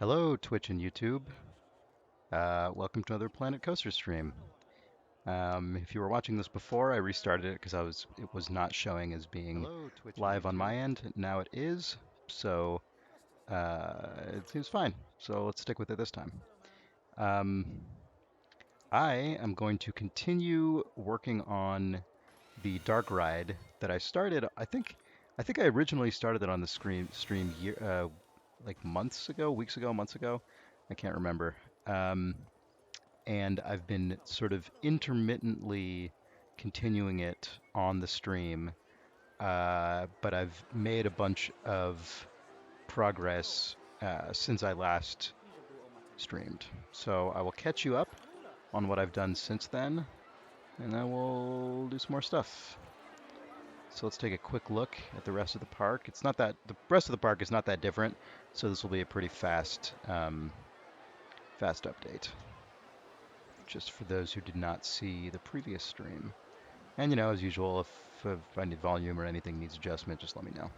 Hello, Twitch and YouTube. Welcome to another Planet Coaster stream. If you were watching this before, I restarted it because it was not showing as being Hello, Twitch and live on YouTube. my end. Now it is, so it seems fine. So let's stick with it this time. Um, I am going to continue working on the dark ride that I started. I think I originally started it on the stream like months ago, weeks ago, months ago. I can't remember. Um, and I've been sort of intermittently continuing it on the stream. But I've made a bunch of progress since I last streamed. So I will catch you up on what I've done since then, and then we'll do some more stuff. So let's take a quick look at the rest of the park. The rest of the park is not that different, so this will be a pretty fast update. Just for those who did not see the previous stream. And as usual, if I need volume or anything needs adjustment, just let me know.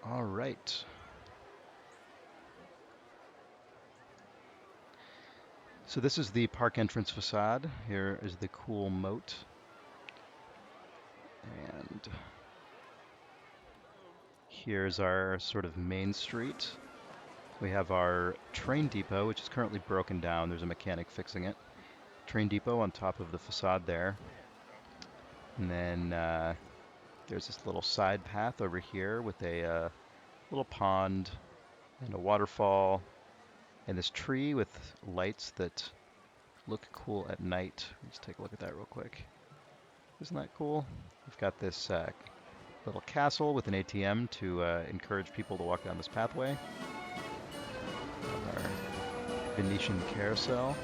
All right. So this is the park entrance facade. Here is the cool moat. And here's our sort of main street. We have our train depot, which is currently broken down. There's a mechanic fixing it. Train depot on top of the facade there. And then there's this little side path over here with a little pond and a waterfall and this tree with lights that look cool at night. Let's take a look at that real quick. Isn't that cool? We've got this little castle with an ATM to encourage people to walk down this pathway. Our Venetian carousel.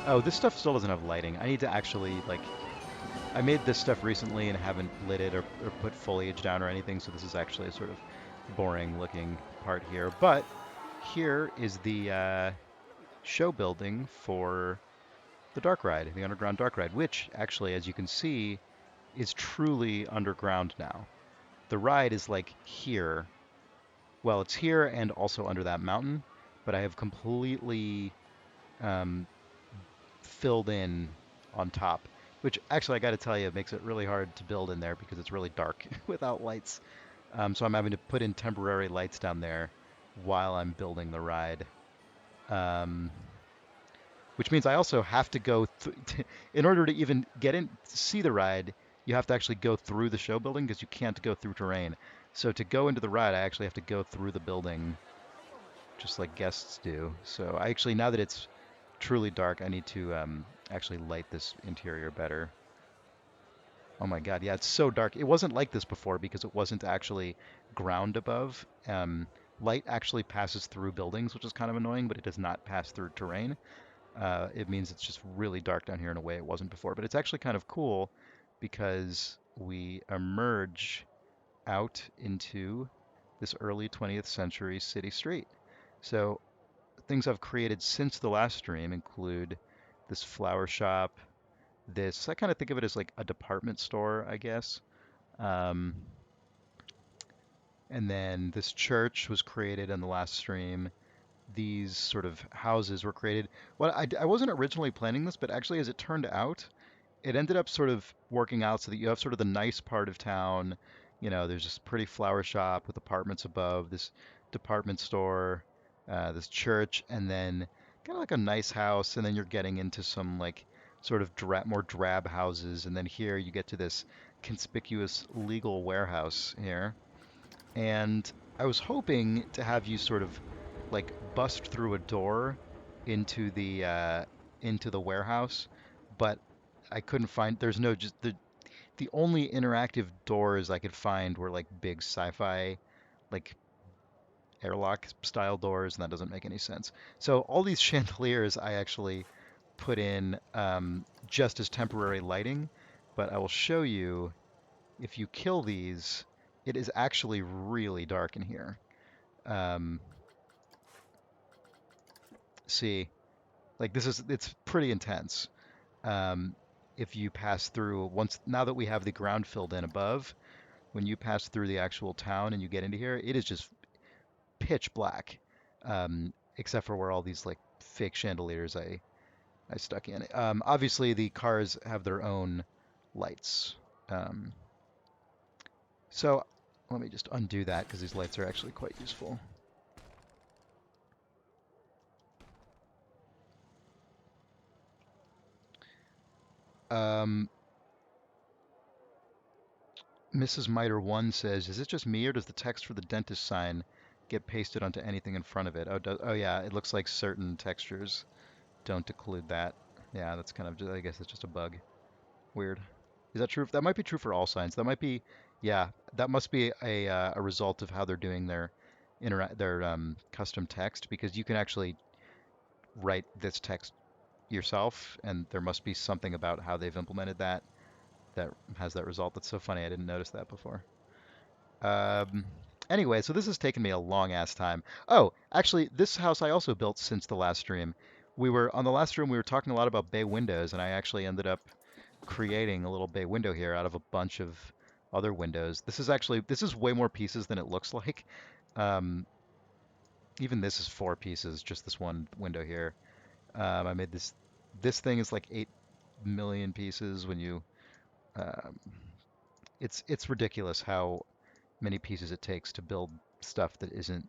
Oh, this stuff still doesn't have lighting. I need to actually, I made this stuff recently and haven't lit it or put foliage down or anything, so this is actually a sort of boring looking part here. But here is the show building for the dark ride, the underground dark ride, which actually, as you can see, is truly underground now. The ride is like here. Well, it's here and also under that mountain, but I have completely um, filled in on top, which actually I got to tell you makes it really hard to build in there because it's really dark without lights. So I'm having to put in temporary lights down there while I'm building the ride. Um, which means I also have to in order to even get in, see the ride, you have to actually go through the show building because you can't go through terrain. So to go into the ride, I actually have to go through the building just like guests do. So I actually, now that it's truly dark, I need to actually light this interior better. Oh my God, yeah, it's so dark. It wasn't like this before because it wasn't actually ground above. Light actually passes through buildings, which is kind of annoying, but it does not pass through terrain. It means it's just really dark down here in a way it wasn't before. But it's actually kind of cool because we emerge out into this early 20th century city street. So things I've created since the last stream include this flower shop, I kind of think of it as like a department store, I guess. Um, and then this church was created in the last stream. These sort of houses were created. Well, I wasn't originally planning this, but actually, as it turned out, it ended up sort of working out so that you have sort of the nice part of town. There's this pretty flower shop with apartments above, this department store, this church, and then kind of like a nice house. And then you're getting into some like sort of more drab houses. And then here you get to this conspicuous legal warehouse here. And I was hoping to have you sort of like bust through a door into the warehouse, but I couldn't find. There's no just the only interactive doors I could find were like big sci-fi, like airlock style doors, and that doesn't make any sense. So all these chandeliers I actually put in just as temporary lighting, but I will show you if you kill these, it is actually really dark in here. Um, see, like it's pretty intense. Um, if you pass through now that we have the ground filled in above, when you pass through the actual town and you get into here, it is just pitch black, except for where all these like fake chandeliers I stuck in. Obviously, the cars have their own lights. Um, so let me just undo that because these lights are actually quite useful. Mrs. Miter 1 says, is it just me or does the text for the dentist sign get pasted onto anything in front of it? Oh yeah, it looks like certain textures don't include that. Yeah, that's kind of, I guess it's just a bug. Weird. Is that true? That might be true for all signs. That might be, yeah, that must be a result of how they're doing their custom text, because you can actually write this text yourself, and there must be something about how they've implemented that that has that result. That's so funny. I didn't notice that before. Um, anyway, so this has taken me a long ass time. Oh, actually, this house I also built since the last stream. We were on the last stream. We were talking a lot about bay windows, and I actually ended up creating a little bay window here out of a bunch of other windows. This is way more pieces than it looks like. Um, Even this is 4 pieces, just this one window here. I made this. This thing is like 8 million pieces. When you, um, it's ridiculous how many pieces it takes to build stuff that isn't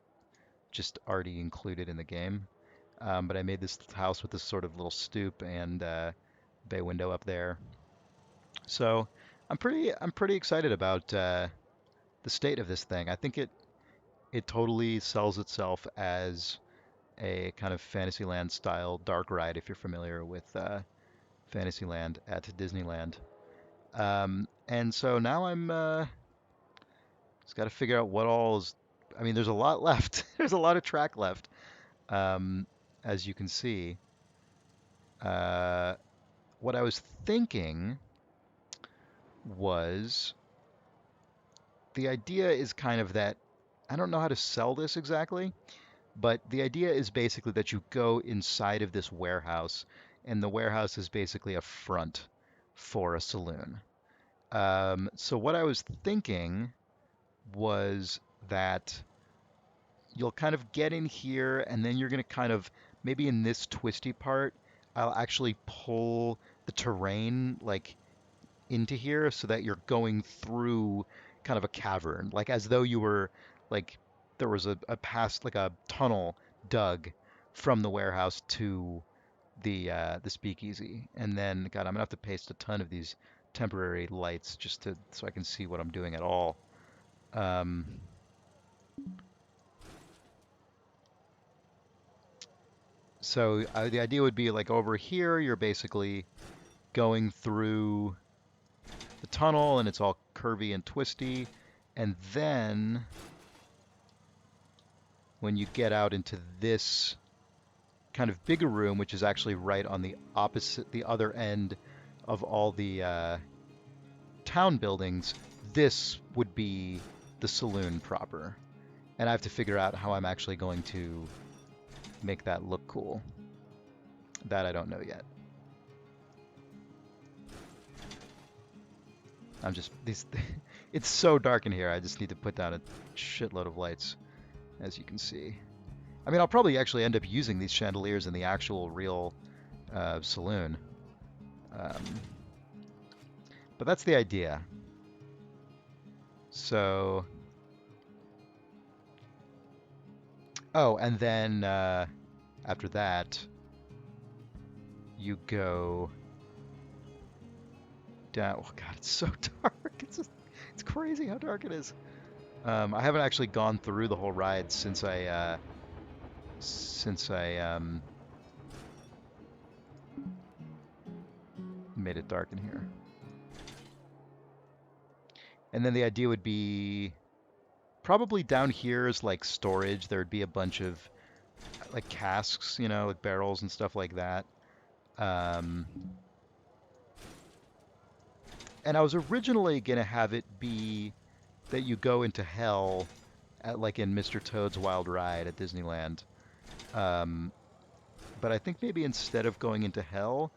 just already included in the game. But I made this house with this sort of little stoop and bay window up there. So I'm pretty excited about the state of this thing. I think it totally sells itself as a kind of Fantasyland style dark ride if you're familiar with Fantasyland at Disneyland. And so now I'm just got to figure out what all is. I mean, there's a lot left. There's a lot of track left, um, as you can see. Uh, what I was thinking was the idea is kind of that I don't know how to sell this exactly, but the idea is basically that you go inside of this warehouse, and the warehouse is basically a front for a saloon. So what I was thinking was that you'll kind of get in here, and then you're going to kind of, maybe in this twisty part, I'll actually pull the terrain like into here so that you're going through kind of a cavern, like as though you were like there was a past like a tunnel dug from the warehouse to the speakeasy. And then, God, I'm gonna have to paste a ton of these temporary lights just to so I can see what I'm doing at all. Um, so the idea would be like over here, you're basically going through the tunnel and it's all curvy and twisty. And then when you get out into this kind of bigger room, which is actually right on the other end of all the town buildings, this would be the saloon proper. And I have to figure out how I'm actually going to make that look cool. That I don't know yet. I'm just these. It's so dark in here. I just need to put down a shitload of lights, as you can see. I mean, I'll probably actually end up using these chandeliers in the actual real saloon. Um, but that's the idea. So, oh, and then after that, you go down. Oh God, it's so dark. It's crazy how dark it is. I haven't actually gone through the whole ride since I made it dark in here. And then the idea would be probably down here is like storage. There would be a bunch of like casks, you know, like barrels and stuff like that. And I was originally going to have it be that you go into hell at, like in Mr. Toad's Wild Ride at Disneyland. But I think maybe instead of going into hell,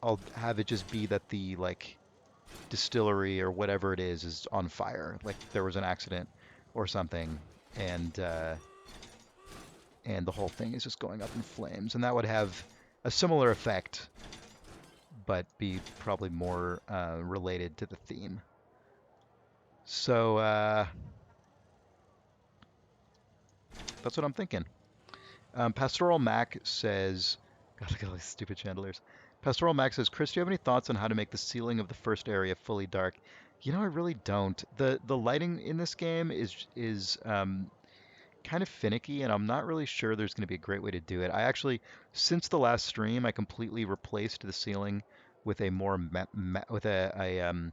I'll have it just be that the like distillery or whatever it is on fire. Like there was an accident or something, and and the whole thing is just going up in flames, and that would have a similar effect, but be probably more related to the theme. So that's what I'm thinking. Pastoral Mac says, God, look at all these stupid chandeliers. Pastoral Mac says, Chris, do you have any thoughts on how to make the ceiling of the first area fully dark? You know, I really don't. The lighting in this game is kind of finicky, and I'm not really sure there's going to be a great way to do it. I actually, since the last stream, I completely replaced the ceiling with a more with a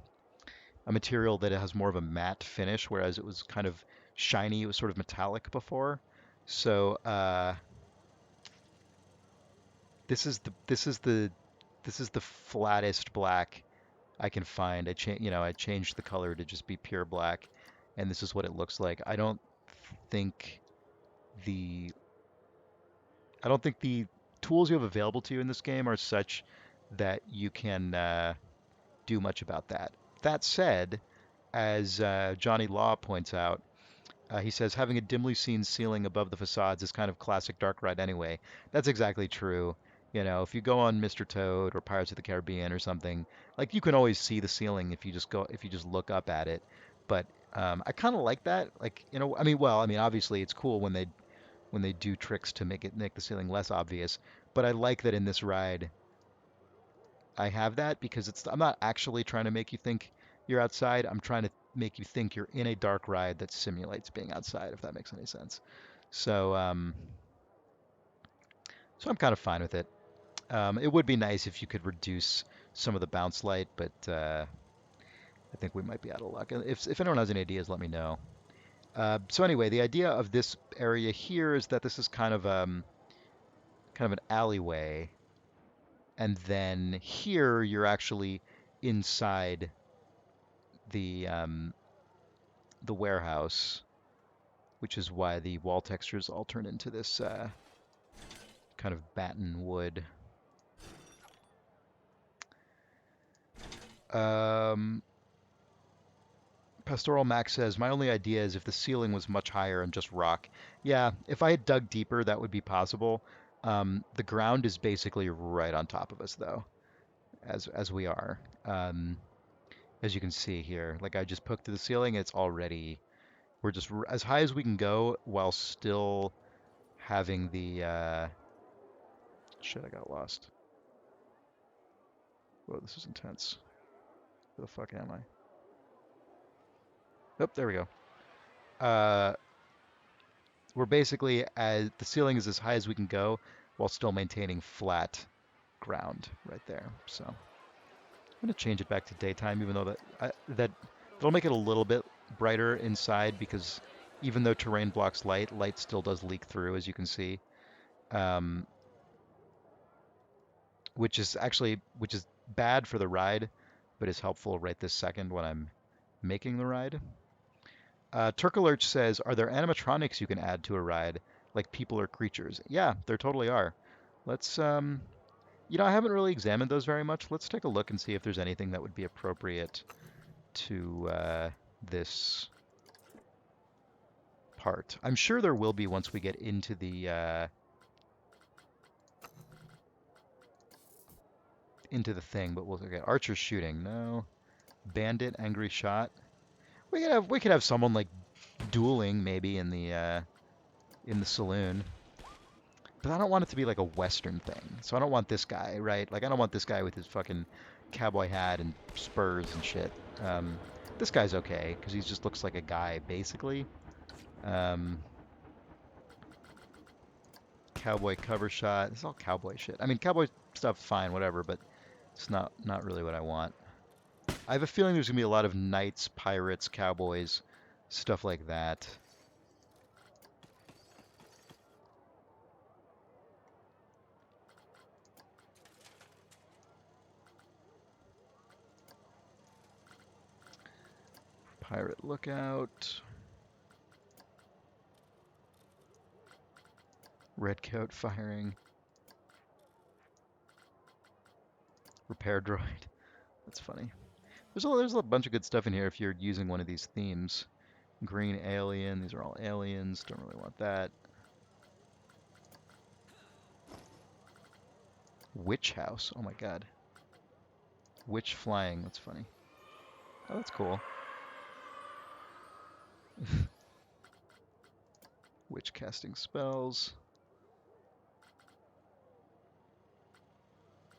material that has more of a matte finish, whereas it was kind of shiny. It was sort of metallic before. So this is the flattest black I can find. I changed the color to just be pure black, and this is what it looks like. Think the I don't think the tools you have available to you in this game are such that you can do much about that. That said, as Johnny Law points out, he says having a dimly seen ceiling above the facades is kind of classic dark ride anyway. That's exactly true. You know, if you go on Mr. Toad or Pirates of the Caribbean or something, like you can always see the ceiling if you just look up at it. But I kind of like that. Like, I mean, obviously it's cool when they do tricks to make the ceiling less obvious. But I like that in this ride I have that because I'm not actually trying to make you think you're outside. I'm trying to make you think you're in a dark ride that simulates being outside, if that makes any sense. So so I'm kind of fine with it. It would be nice if you could reduce some of the bounce light, but I think we might be out of luck. If anyone has any ideas, let me know. So anyway, the idea of this area here is that this is kind of an alleyway, and then here you're actually inside the the warehouse, which is why the wall textures all turn into this kind of batten wood. Um, Pastoral Max says, my only idea is if the ceiling was much higher and just rock. Yeah, if I had dug deeper, that would be possible. The ground is basically right on top of us, though, as we are. As you can see here, like I just poked to the ceiling, we're just as high as we can go while still having the shit. I got lost. Whoa, this is intense. Where the fuck am I? Oh, there we go. Uh, we're basically as the ceiling is as high as we can go while still maintaining flat ground right there. So I'm gonna change it back to daytime, even though that'll make it a little bit brighter inside because even though terrain blocks light, light still does leak through, as you can see, um, which is bad for the ride, but is helpful right this second when I'm making the ride. Turkalurch says, are there animatronics you can add to a ride, like people or creatures? Yeah, there totally are. Let's, I haven't really examined those very much. Let's take a look and see if there's anything that would be appropriate to this part. I'm sure there will be once we get into the thing, but we'll okay. Archer shooting, no. Bandit, angry shot. We could have someone like dueling maybe in the saloon. But I don't want it to be like a Western thing. So I don't want this guy, right? Like I don't want this guy with his fucking cowboy hat and spurs and shit. Um, this guy's okay because he just looks like a guy basically. Um, cowboy cover shot. It's all cowboy shit. I mean, cowboy stuff, fine, whatever, but it's not really what I want. I have a feeling there's gonna be a lot of knights, pirates, cowboys, stuff like that. Pirate lookout. Redcoat firing. Repair droid. That's funny. There's a bunch of good stuff in here if you're using one of these themes. Green alien, these are all aliens, don't really want that. Witch house, oh my god. Witch flying, that's funny. Oh, that's cool. Witch casting spells.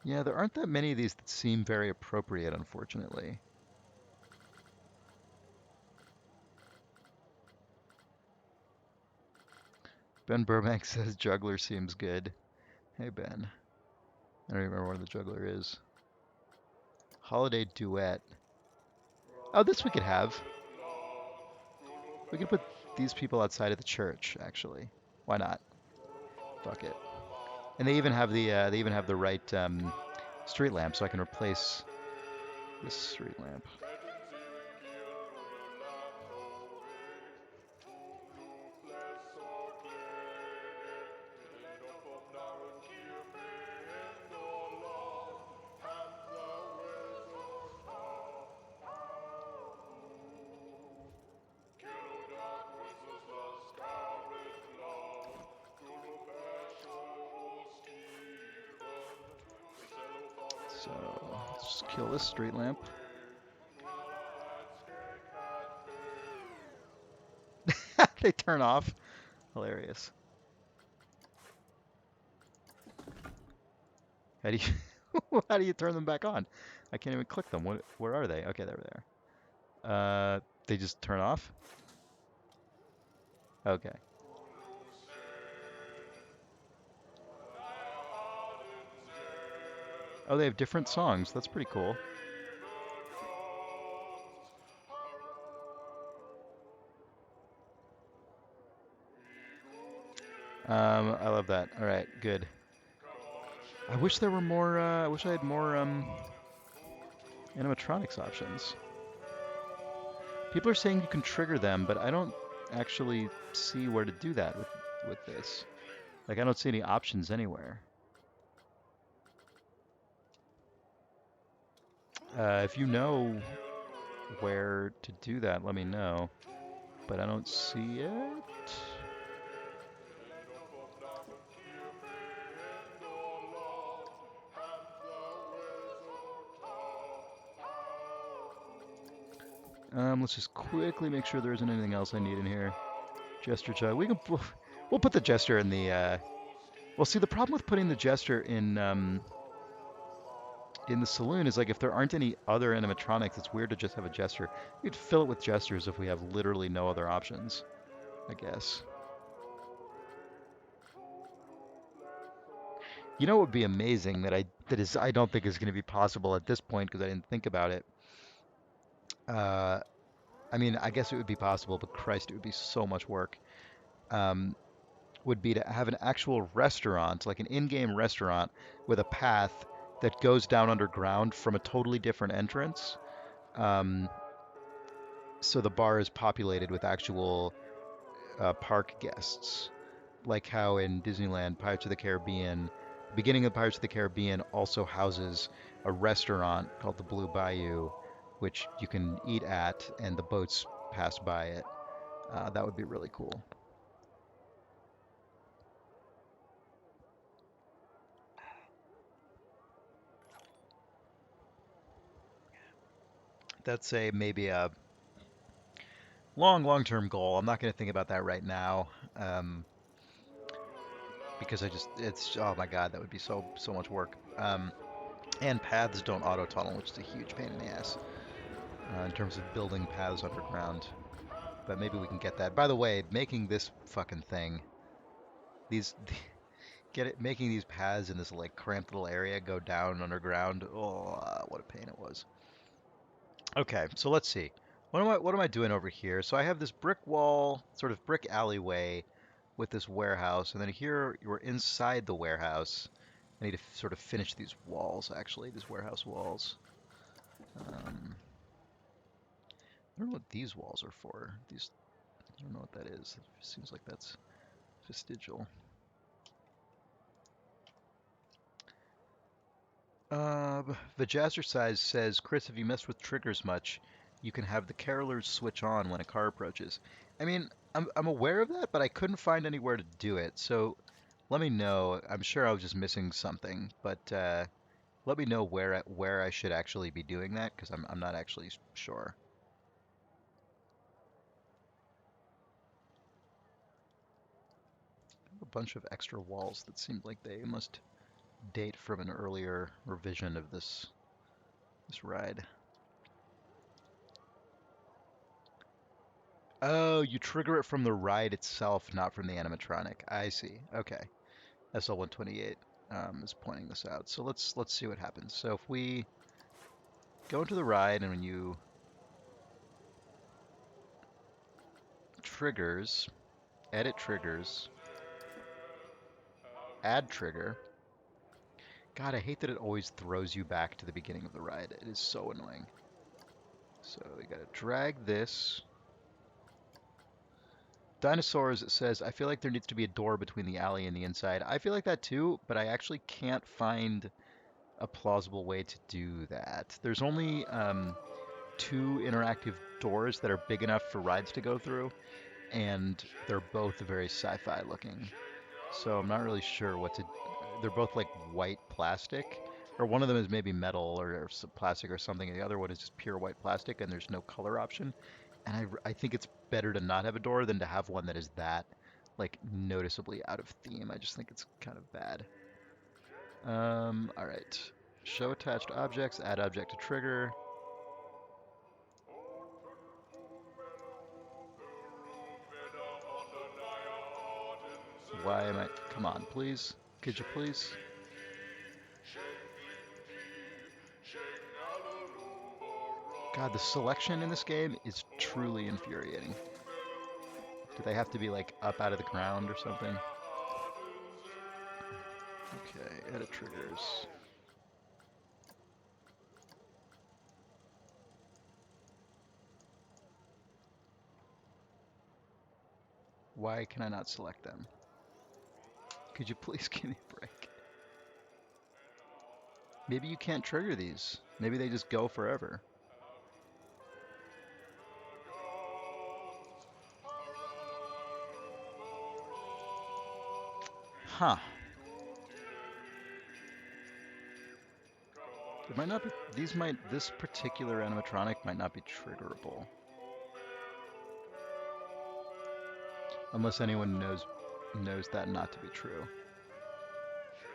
Yeah, there aren't that many of these that seem very appropriate, unfortunately. Ben Burbank says juggler seems good. Hey, Ben. I don't even remember what the juggler is. Holiday duet. Oh, this we could have. We could put these people outside of the church, actually. Why not? Fuck it. And they even have the right street lamp, so I can replace this street lamp. So let's just kill this street lamp. They turn off. Hilarious. How do you how do you turn them back on? I can't even click them. Where are they? Okay, there they are. They just turn off? Okay. Oh, they have different songs. That's pretty cool. I love that. All right, good. I wish there were more. I wish I had more animatronics options. People are saying you can trigger them, but I don't actually see where to do that with this. Like, I don't see any options anywhere. If you know where to do that, let me know. But I don't see it. Let's just quickly make sure there isn't anything else I need in here. Gesture chug. We'll put the gesture in the. Well, see, the problem with putting the gesture in the saloon is like if there aren't any other animatronics, it's weird to just have a gesture. We could fill it with gestures if we have literally no other options, I guess. You know what would be amazing I don't think is going to be possible at this point because I didn't think about it. Uh, I mean, I guess it would be possible, but Christ, it would be so much work. Um, would be to have an actual restaurant, like an in-game restaurant, with a path that goes down underground from a totally different entrance. Um, so the bar is populated with actual park guests, like how in Disneyland, Pirates of the Caribbean, the beginning of Pirates of the Caribbean also houses a restaurant called the Blue Bayou, which you can eat at, and the boats pass by it. That would be really cool. That's maybe a long-term goal. I'm not going to think about that right now, because oh my God, that would be so much work. And paths don't auto tunnel, which is a huge pain in the ass in terms of building paths underground. But maybe we can get that. By the way, making this fucking thing, these making these paths in this like cramped little area go down underground. Oh, what a pain it was. Okay, so let's see. What am I doing over here? So I have this brick wall, sort of brick alleyway with this warehouse, and then here we're inside the warehouse. I need to sort of finish these walls, actually, these warehouse walls. I don't know what these walls are for. I don't know what that is. It seems like that's vestigial. The Jazzercise says, Chris, if you mess with triggers much, you can have the carolers switch on when a car approaches. I mean, I'm aware of that, but I couldn't find anywhere to do it. So let me know. I'm sure I was just missing something, but let me know where I should actually be doing that because I'm not actually sure. A bunch of extra walls that seem like they must date from an earlier revision of this ride. Oh, you trigger it from the ride itself, not from the animatronic. I see. Okay. SL128 is pointing this out. So let's see what happens. So if we go into the ride and when you triggers, edit triggers, add trigger. God, I hate that it always throws you back to the beginning of the ride. It is so annoying. So we gotta drag this. Dinosaurs says, I feel like there needs to be a door between the alley and the inside. I feel like that too, but I actually can't find a plausible way to do that. There's only two interactive doors that are big enough for rides to go through, and they're both very sci-fi looking. So I'm not really sure what to. They're both like white plastic, or one of them is maybe metal or some plastic or something, and the other one is just pure white plastic, and there's no color option. And I think it's better to not have a door than to have one that is that like noticeably out of theme. I just think it's kind of bad. All right. Show attached objects, add object to trigger. Why am I? Come on, please. Could you please? God, the selection in this game is truly infuriating. Do they have to be like up out of the ground or something? Okay, edit triggers. Why can I not select them? Could you please give me a break? Maybe you can't trigger these. Maybe they just go forever. Huh. It might not be. This particular animatronic might not be triggerable. Unless anyone knows that not to be true.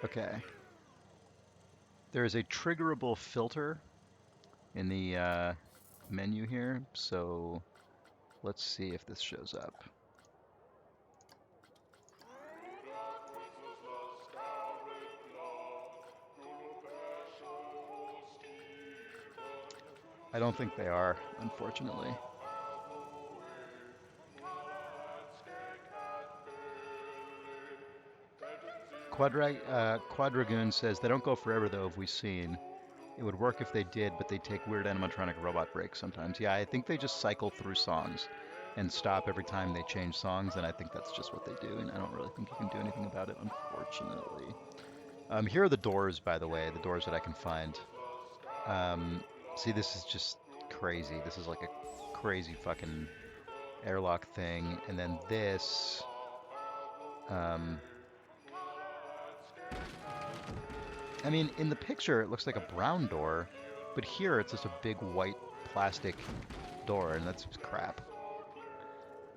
Okay. There is a triggerable filter in the menu here, so let's see if this shows up. I don't think they are, unfortunately. Quadragoon says, they don't go forever though, have we seen. It would work if they did, but they take weird animatronic robot breaks sometimes. Yeah, I think they just cycle through songs and stop every time they change songs, and I think that's just what they do, and I don't really think you can do anything about it, unfortunately. Here are the doors, by the way, the doors that I can find. See, this is just crazy. This is like a crazy fucking airlock thing, and then this... I mean, in the picture, it looks like a brown door, but here it's just a big white plastic door, and that's just crap.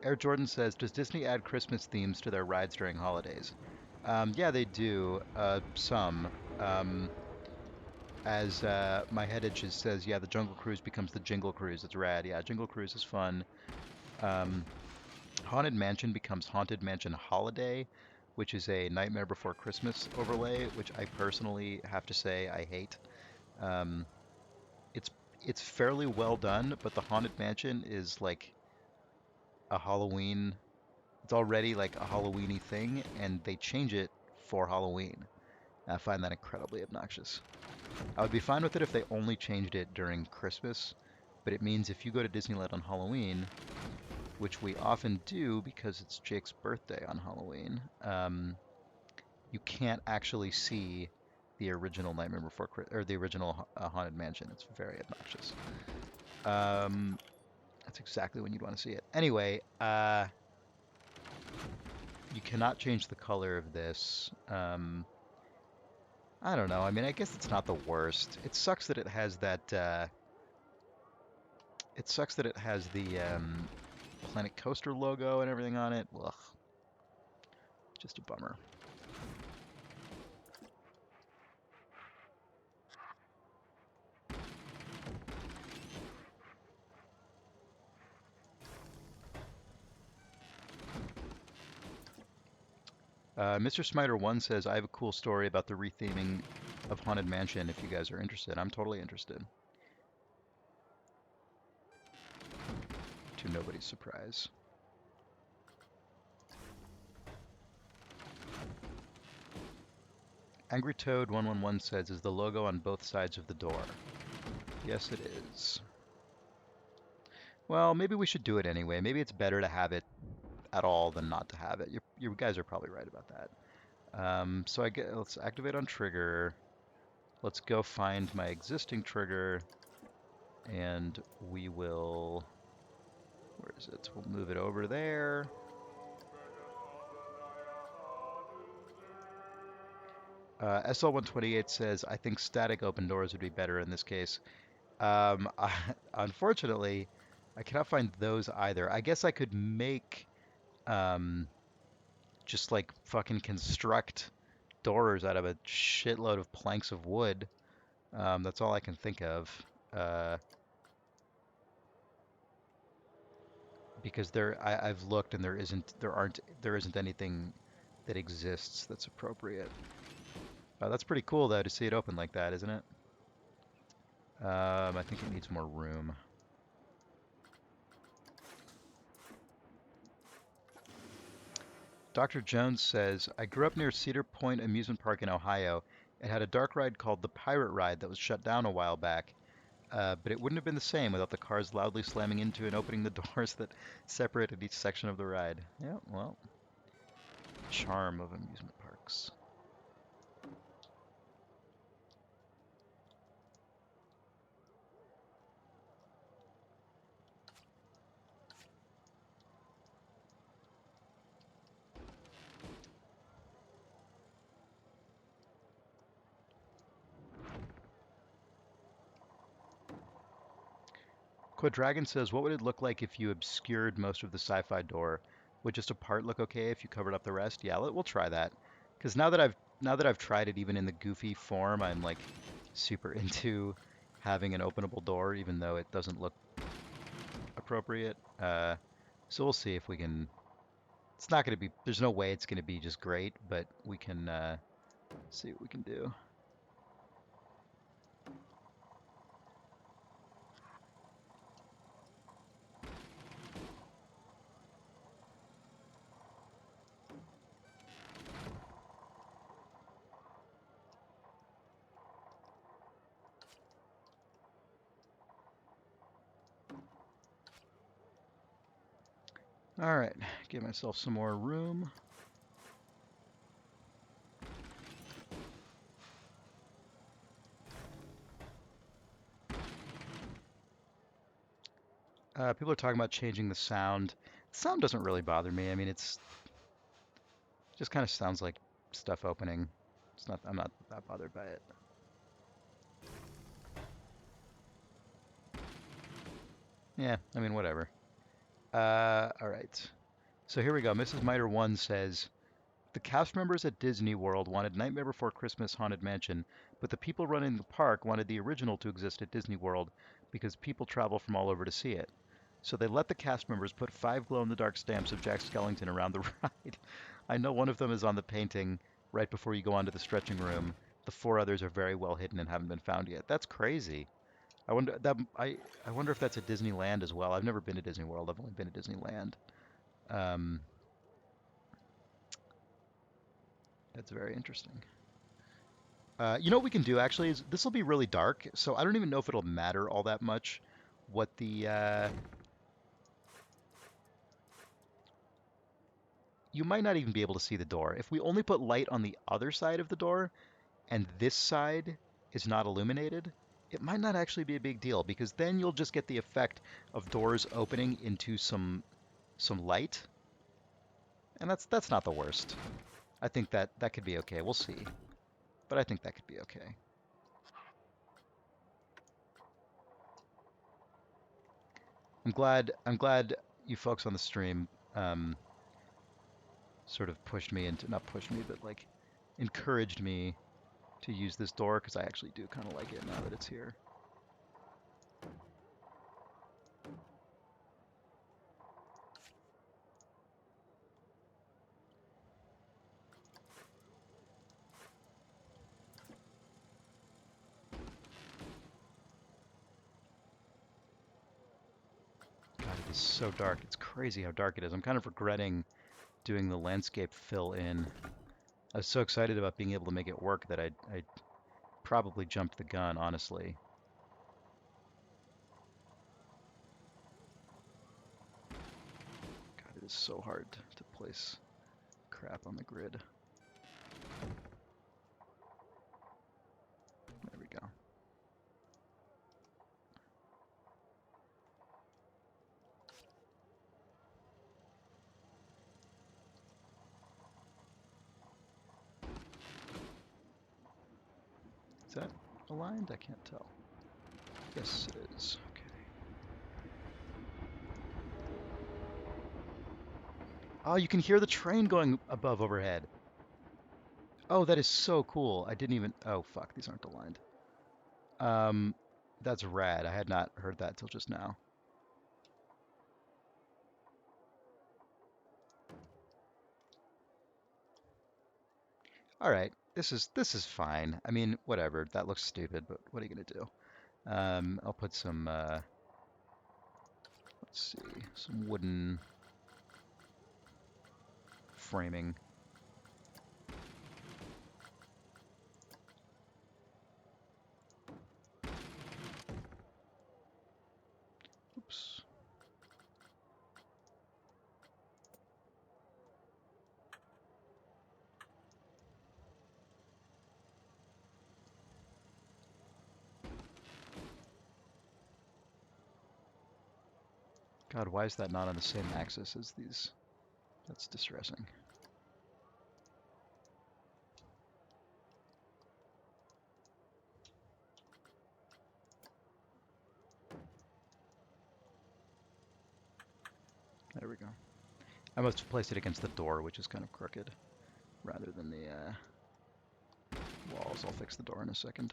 Air Jordan says, does Disney add Christmas themes to their rides during holidays? Yeah, they do. Some. As my head itches says, yeah, the Jungle Cruise becomes the Jingle Cruise. It's rad. Yeah, Jingle Cruise is fun. Haunted Mansion becomes Haunted Mansion Holiday, which is a Nightmare Before Christmas overlay, which I personally have to say I hate. Um, it's it's fairly well done, but the Haunted Mansion is like a Halloween. It's already like a Halloweeny thing, and they change it for Halloween. I find that incredibly obnoxious. I would be fine with it if they only changed it during Christmas, but it means if you go to Disneyland on Halloween, which we often do because it's Jake's birthday on Halloween, you can't actually see the original Nightmare Before or the original Haunted Mansion. It's very obnoxious. That's exactly when you'd want to see it. Anyway, you cannot change the color of this. I don't know. I mean, I guess it's not the worst. It sucks that it has that. It sucks that it has the Planet Coaster logo and everything on it. Ugh, just a bummer. Mr. Smiter 1 says, I have a cool story about the retheming of Haunted Mansion if you guys are interested. I'm totally interested. To nobody's surprise. Angry Toad 111 says, is the logo on both sides of the door? Yes, it is. Well, maybe we should do it anyway. Maybe it's better to have it at all than not to have it. You guys are probably right about that. So let's activate on trigger. Let's go find my existing trigger, and we will. Where is it? We'll move it over there. SL128 says, I think static open doors would be better in this case. Unfortunately, I cannot find those either. I guess I could make just like fucking construct doors out of a shitload of planks of wood. That's all I can think of. Because I've looked and there isn't anything that exists that's appropriate. That's pretty cool though to see it open like that, isn't it? I think it needs more room. Dr. Jones says, I grew up near Cedar Point Amusement Park in Ohio. It had a dark ride called the Pirate Ride that was shut down a while back. But it wouldn't have been the same without the cars loudly slamming into and opening the doors that separated each section of the ride. Yeah, well, charm of amusement parks. Quadragon says, what would it look like if you obscured most of the sci-fi door? Would just a part look okay if you covered up the rest? Yeah, we'll try that. Because now that I've tried it even in the goofy form, I'm like super into having an openable door, even though it doesn't look appropriate. So we'll see if we can. It's not going to be. There's no way it's going to be just great, but we can see what we can do. All right, give myself some more room. People are talking about changing the sound. The sound doesn't really bother me. I mean, it just kind of sounds like stuff opening. It's not. I'm not that bothered by it. Yeah, I mean, whatever. All right. So here we go. Mrs. Miter 1 says, the cast members at Disney World wanted Nightmare Before Christmas Haunted Mansion, but the people running the park wanted the original to exist at Disney World because people travel from all over to see it. So they let the cast members put 5 glow-in-the-dark stamps of Jack Skellington around the ride. I know one of them is on the painting right before you go onto the stretching room. The 4 others are very well hidden and haven't been found yet. That's crazy. I wonder if that's at Disneyland as well. I've never been to Disney World. I've only been to Disneyland. That's very interesting. You know what we can do actually is this will be really dark, so I don't even know if it'll matter all that much what the you might not even be able to see the door. If we only put light on the other side of the door, and this side is not illuminated, it might not actually be a big deal because then you'll just get the effect of doors opening into some light, and that's not the worst. I think that could be okay. We'll see, but I think that could be okay. I'm glad you folks on the stream sort of pushed me into, not pushed me, but like encouraged me to use this door because I actually do kind of like it now that it's here. God, it is so dark. It's crazy how dark it is. I'm kind of regretting doing the landscape fill in. I was so excited about being able to make it work that I probably jumped the gun, honestly. God, it is so hard to place crap on the grid. There we go. Is that aligned? I can't tell. Yes, it is. Okay. Oh, you can hear the train going above overhead. Oh, that is so cool. I didn't even... Oh, fuck. These aren't aligned. Um, that's rad. I had not heard that till just now. All right. This is fine. I mean, whatever. That looks stupid, but what are you gonna do? I'll put some let's see, some wooden framing. Oops. God, why is that not on the same axis as these? That's distressing. There we go. I must have placed it against the door, which is kind of crooked, rather than the walls. I'll fix the door in a second.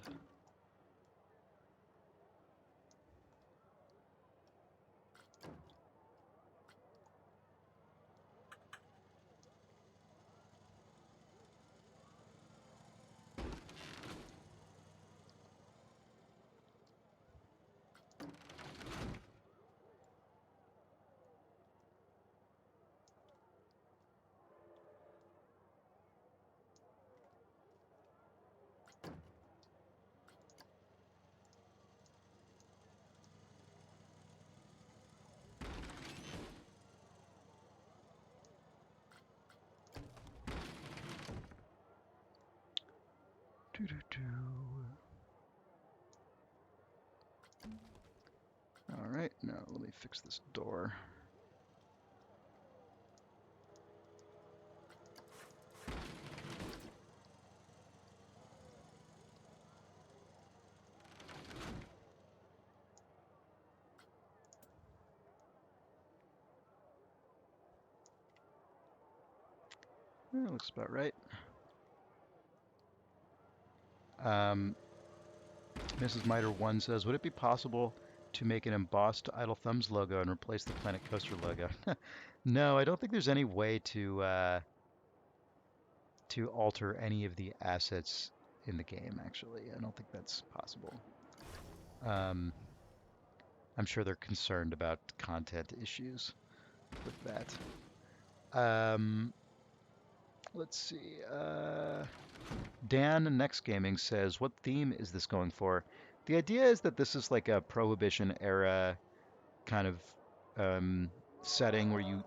All right, now let me fix this door. That looks about right. Mrs. Miter 1 says, would it be possible to make an embossed Idle Thumbs logo and replace the Planet Coaster logo? No, I don't think there's any way to alter any of the assets in the game, actually. I don't think that's possible. Um, I'm sure they're concerned about content issues with that. Let's see. Dan Next Gaming says, what theme is this going for? The idea is that this is like a Prohibition era kind of setting where you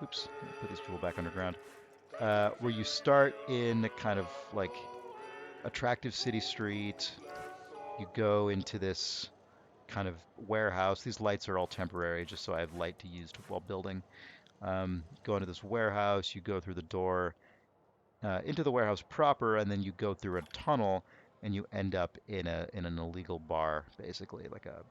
oops, put these people back underground. Where you start in kind of like attractive city street. You go into this kind of warehouse. These lights are all temporary, just so I have light to use while building. Go into this warehouse. You go through the door into the warehouse proper, and then you go through a tunnel, and you end up in an illegal bar, basically like a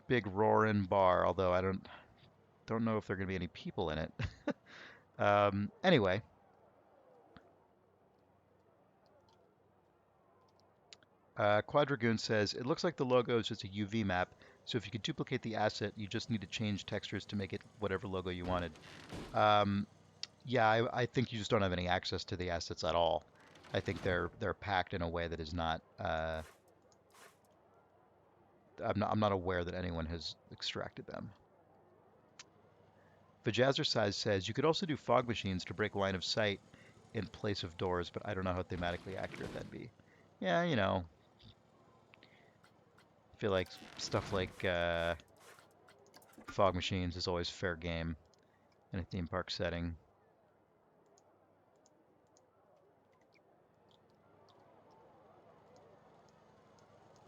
big roaring bar. Although I don't know if there are gonna be any people in it. Anyway, Quadragoon says, it looks like the logo is just a UV map, so if you could duplicate the asset, you just need to change textures to make it whatever logo you wanted. Um, yeah, I think you just don't have any access to the assets at all. I think they're packed in a way that is not. I'm not aware that anyone has extracted them. Vajazzercise says you could also do fog machines to break line of sight in place of doors, but I don't know how thematically accurate that'd be. Yeah, I feel like stuff like fog machines is always fair game in a theme park setting.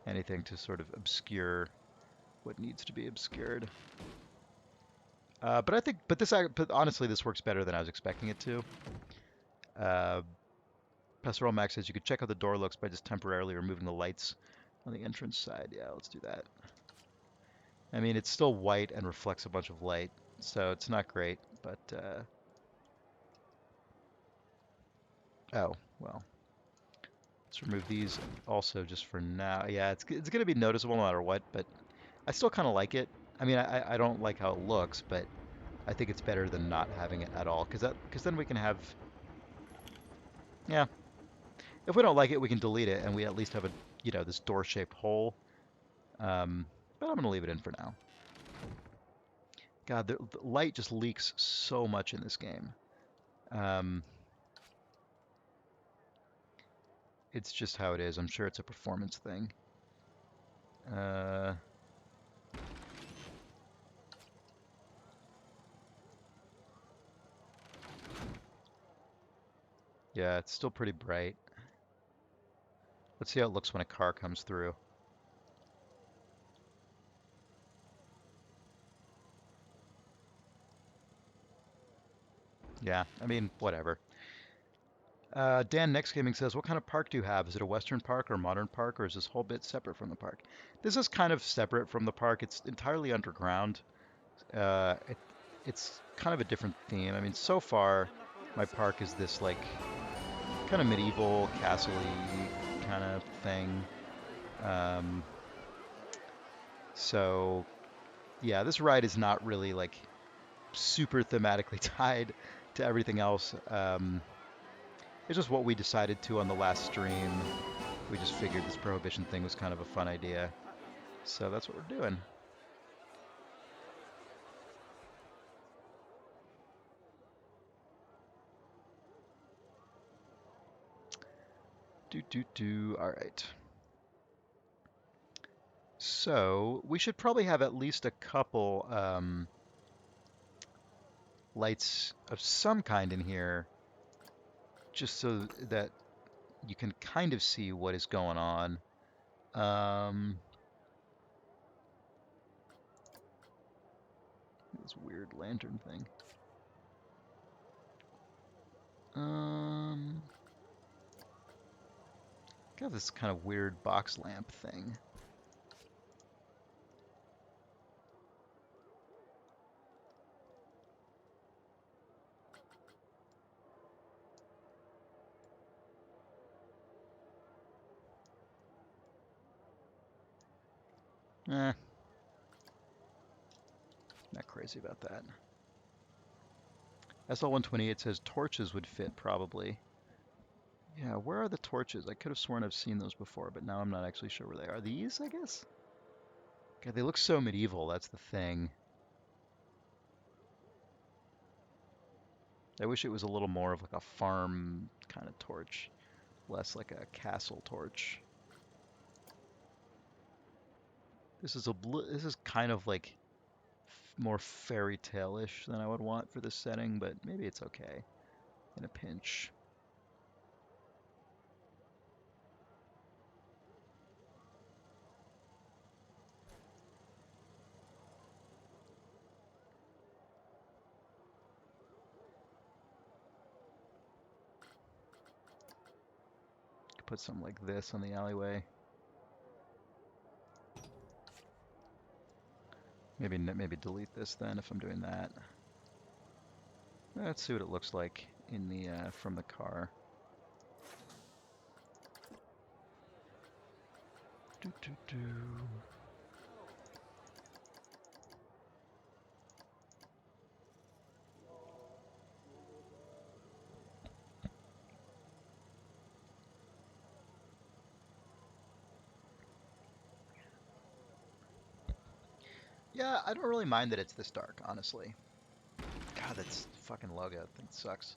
Anything to sort of obscure what needs to be obscured. But honestly, this works better than I was expecting it to. Uh, Pastoral Max says you could check how the door looks by just temporarily removing the lights on the entrance side. Yeah, let's do that. I mean, it's still white and reflects a bunch of light, so it's not great, but, oh, well. Let's remove these also just for now. Yeah, it's going to be noticeable no matter what, but I still kind of like it. I mean, I don't like how it looks, but I think it's better than not having it at all, because then we can have, yeah, if we don't like it, we can delete it, and we at least have this door-shaped hole. But I'm going to leave it in for now. God, the light just leaks so much in this game. Um, it's just how it is. I'm sure it's a performance thing. Uh, yeah, it's still pretty bright. Let's see how it looks when a car comes through. Yeah, I mean, whatever. Dan Next Gaming says, what kind of park do you have? Is it a Western park or a modern park, or is this whole bit separate from the park? This is kind of separate from the park. It's entirely underground. Uh, it, it's kind of a different theme. I mean, so far, my park is this like kind of medieval, castle-y kind of thing. Um, so yeah, this ride is not really like super thematically tied to everything else. It's just what we decided to on the last stream. We just figured this prohibition thing was kind of a fun idea. So that's what we're doing. All right. So we should probably have at least a couple lights of some kind in here, just so that you can kind of see what is going on. This weird lantern thing. Got this kind of weird box lamp thing. Eh, not crazy about that. SL128 says torches would fit probably. Yeah, where are the torches? I could have sworn I've seen those before, but now I'm not actually sure where they are. These, I guess? God, they look so medieval, that's the thing. I wish it was a little more of like a farm kind of torch, less like a castle torch. This is kind of like more fairy tale-ish than I would want for this setting, but maybe it's okay in a pinch. put something like this on the alleyway. Maybe delete this then if I'm doing that. Let's see what it looks like in the from the car. Do, do, do. Yeah, I don't really mind that it's this dark, honestly. God, that's fucking logo. That sucks.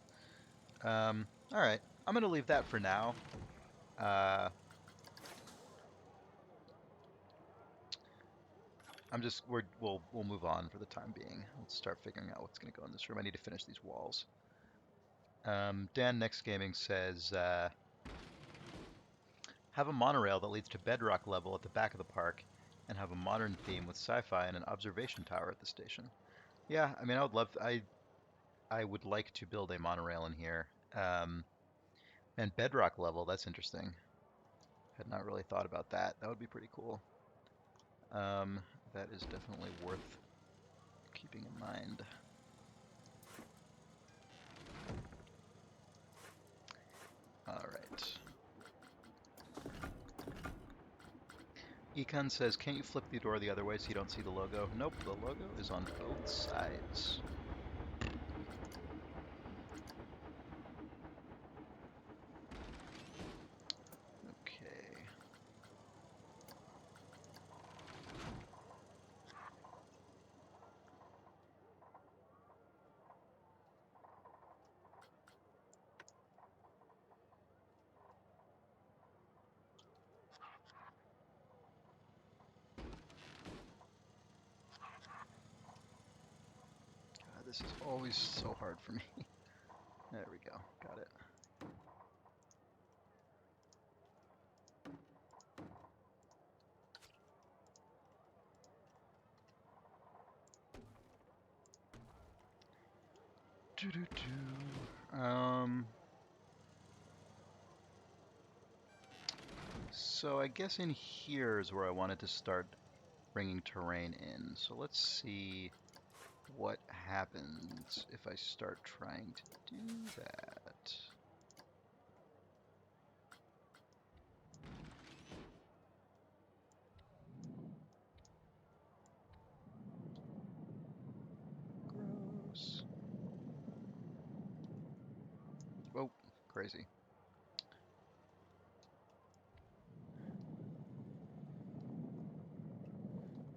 All right, I'm gonna leave that for now. Uh, we'll move on for the time being. Let's start figuring out what's gonna go in this room. I need to finish these walls. Dan Next Gaming says, have a monorail that leads to Bedrock level at the back of the park, and have a modern theme with sci-fi and an observation tower at the station. Yeah, I mean, I would like to build a monorail in here. And Bedrock level, that's interesting. Had not really thought about that. That would be pretty cool. That is definitely worth keeping in mind. All right. Econ says, can't you flip the door the other way so you don't see the logo? Nope, the logo is on both sides. Okay. God, this is always so hard for me. There we go. Got it. So I guess in here is where I wanted to start bringing terrain in. So let's see what happens if I start trying to do that. Gross. Oh, crazy.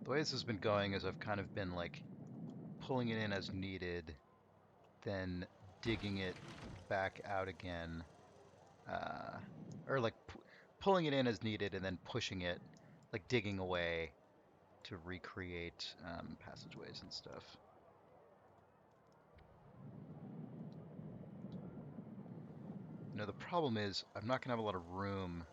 The way this has been going is I've kind of been like pulling it in as needed, then digging it back out again, or like pulling it in as needed and then pushing it, like digging away to recreate passageways and stuff. You know, the problem is I'm not gonna have a lot of room.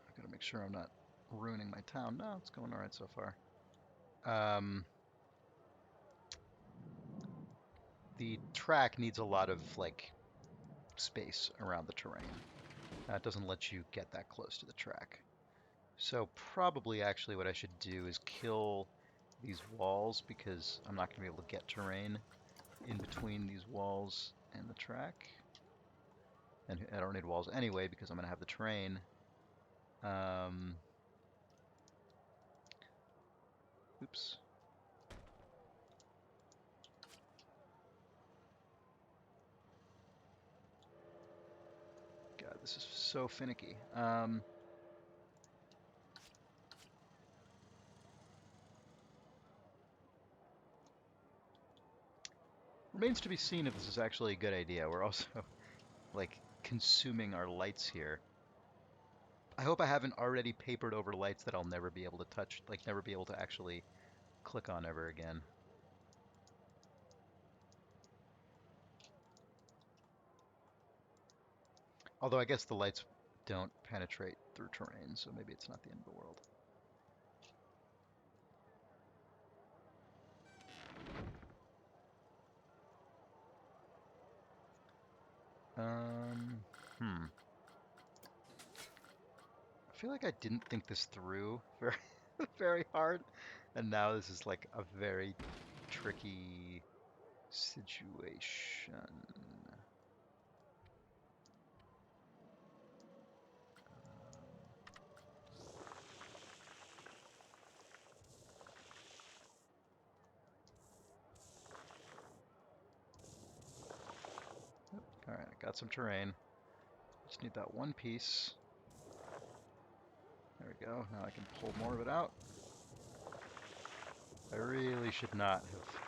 I gotta make sure I'm not ruining my town. No, it's going all right so far. The track needs a lot of like space around the terrain. It doesn't let you get that close to the track. So probably actually what I should do is kill these walls because I'm not going to be able to get terrain in between these walls and the track. And I don't need walls anyway because I'm going to have the terrain. Oops. God, this is so finicky. Remains to be seen if this is actually a good idea. We're also like consuming our lights here. I hope I haven't already papered over lights that I'll never be able to touch, like never be able to actually click on ever again. Although I guess the lights don't penetrate through terrain, so maybe it's not the end of the world. feel like I didn't think this through very, very hard, and now this is like a very tricky situation. All right, I got some terrain. Just need that one piece. There we go. Now I can pull more of it out. I really should not have...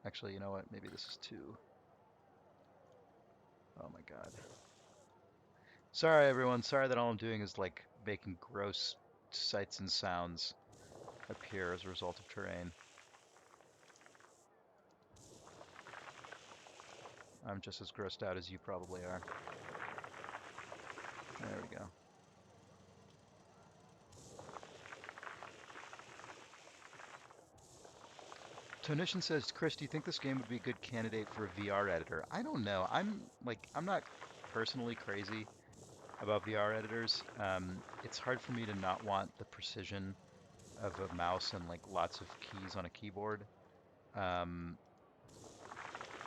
Actually, you know what? Maybe this is too... Oh my god. Sorry, everyone. Sorry that all I'm doing is, like, making gross sights and sounds appear as a result of terrain. I'm just as grossed out as you probably are. There we go. Tonishan says, Chris, do you think this game would be a good candidate for a VR editor? I don't know. I'm not personally crazy about VR editors. It's hard for me to not want the precision of a mouse and like lots of keys on a keyboard. Um,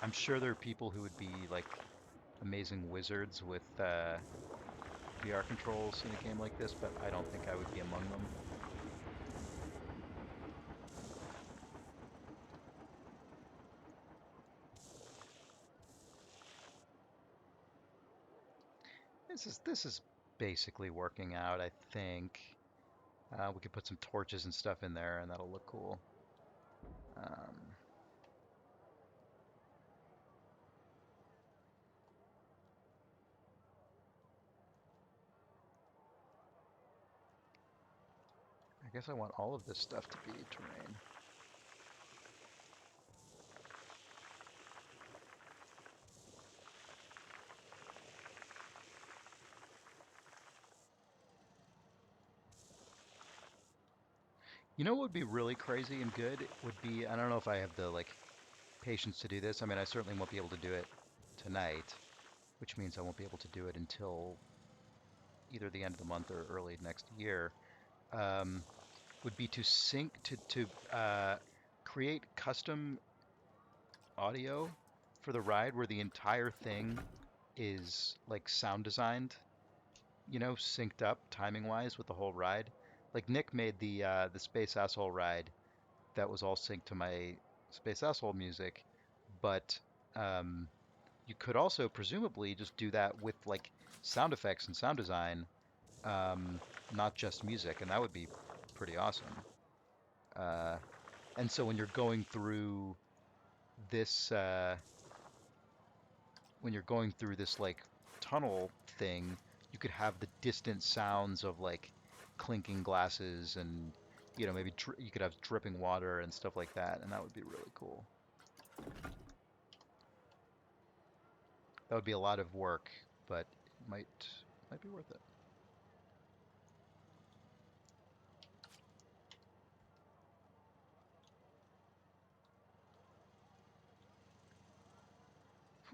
I'm sure there are people who would be like amazing wizards with VR controls in a game like this, but I don't think I would be among them. This is basically working out, I think. We could put some torches and stuff in there, and that'll look cool. I guess I want all of this stuff to be terrain. You know what would be really crazy and good would be, I don't know if I have the like patience to do this. I mean, I certainly won't be able to do it tonight, which means I won't be able to do it until either the end of the month or early next year. Um, would be to create custom audio for the ride where the entire thing is like sound designed, you know, synced up timing wise with the whole ride. Like Nick made the Space Asshole ride that was all synced to my Space Asshole music, but um, you could also presumably just do that with like sound effects and sound design, not just music, and that would be pretty awesome. Uh, and so this, uh, when you're going through this like tunnel thing, you could have the distant sounds of like clinking glasses and you know maybe you could have dripping water and stuff like that, and that would be really cool. That would be a lot of work, but it might be worth it.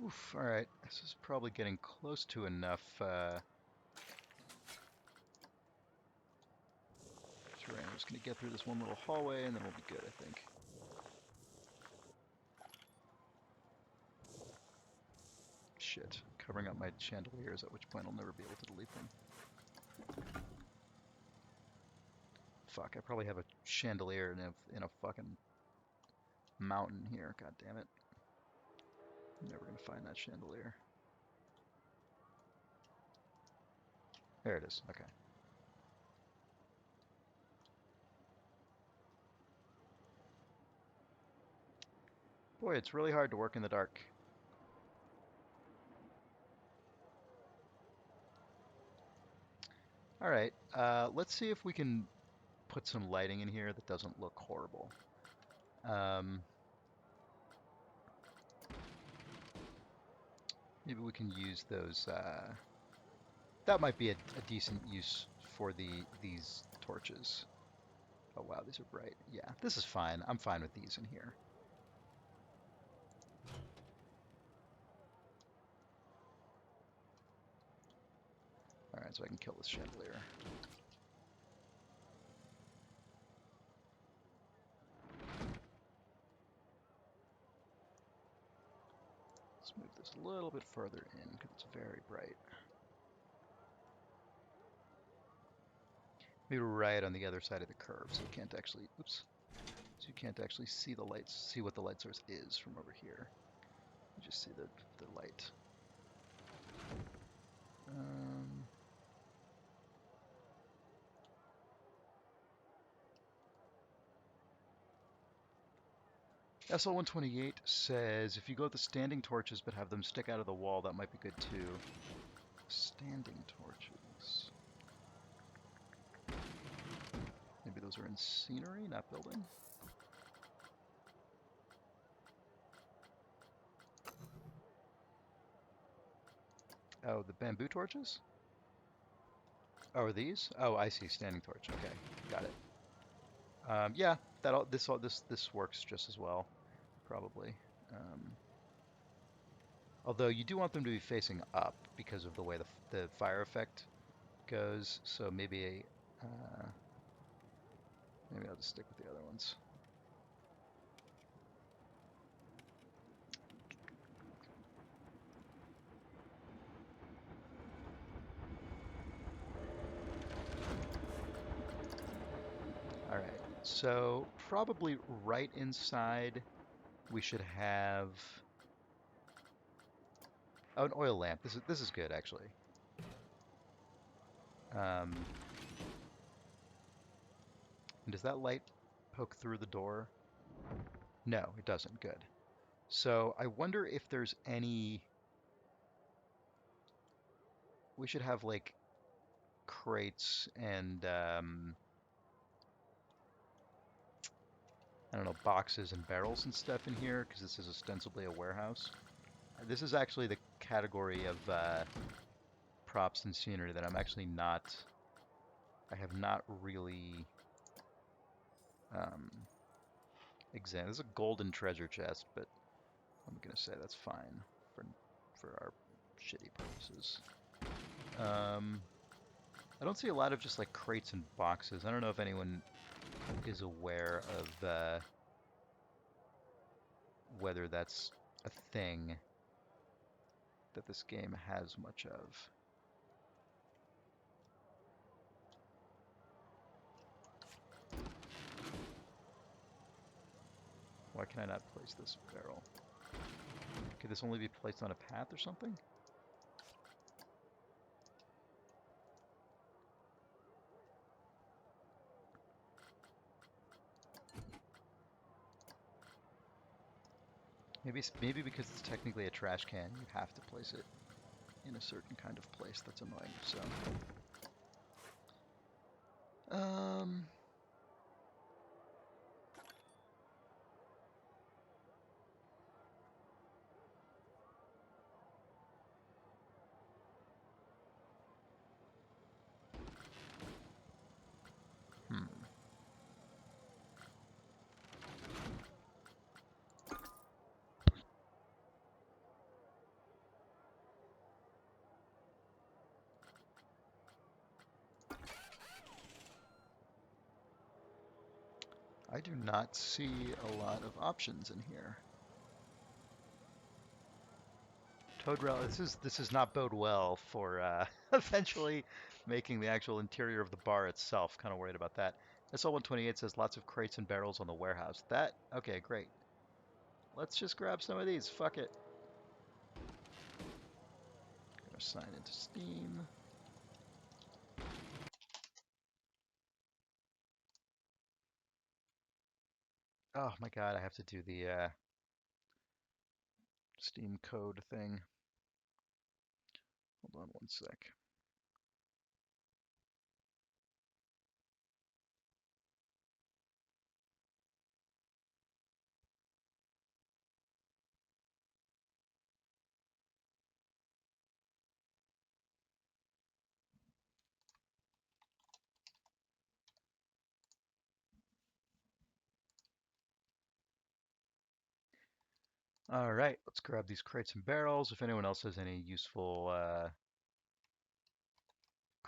Oof, all right, this is probably getting close to enough terrain. I'm just gonna get through this one little hallway and then we'll be good, I think. Shit, covering up my chandeliers, at which point I'll never be able to delete them. Fuck, I probably have a chandelier in a fucking mountain here. God damn it. I'm never gonna find that chandelier. There it is. Okay. Boy, it's really hard to work in the dark. All right, let's see if we can put some lighting in here that doesn't look horrible. Maybe we can use those. That might be a decent use for these torches. Oh wow, these are bright. Yeah, this is fine. I'm fine with these in here. All Alright, so I can kill this chandelier. Let's move this a little bit further in because it's very bright. Maybe right on the other side of the curve, so you can't actually, oops, so you can't actually see the lights, see what the light source is from over here. You just see the light. SL128 says if you go with the standing torches but have them stick out of the wall, that might be good too. Standing torches. Maybe those are in scenery, not building. Oh, the bamboo torches? Oh, are these? Oh, I see. Standing torch. Okay, got it. Yeah, this works just as well, probably. Um, Although you do want them to be facing up because of the way the fire effect goes. So maybe maybe I'll just stick with the other ones. All right. So probably right inside we should have an oil lamp. This is good actually. And does that light poke through the door? No, it doesn't. Good. So I wonder if there's any. We should have like crates and I don't know, boxes and barrels and stuff in here because this is ostensibly a warehouse. This is actually the category of props and scenery that I'm actually not. I have not really examined. This is a golden treasure chest, but I'm gonna say that's fine for our shitty purposes. I don't see a lot of just like crates and boxes. I don't know if anyone is aware of whether that's a thing that this game has much of. Why can I not place this barrel? Could this only be placed on a path or something? Maybe because it's technically a trash can, you have to place it in a certain kind of place. That's annoying. So, um, hmm. I do not see a lot of options in here. Toad Relic. This is not bode well for eventually making the actual interior of the bar itself. Kind of worried about that. SL128 says lots of crates and barrels on the warehouse. That okay, great. Let's just grab some of these. Fuck it. Gonna sign into Steam. Oh my god, I have to do the Steam code thing. Hold on one sec. All right, let's grab these crates and barrels. If anyone else has any useful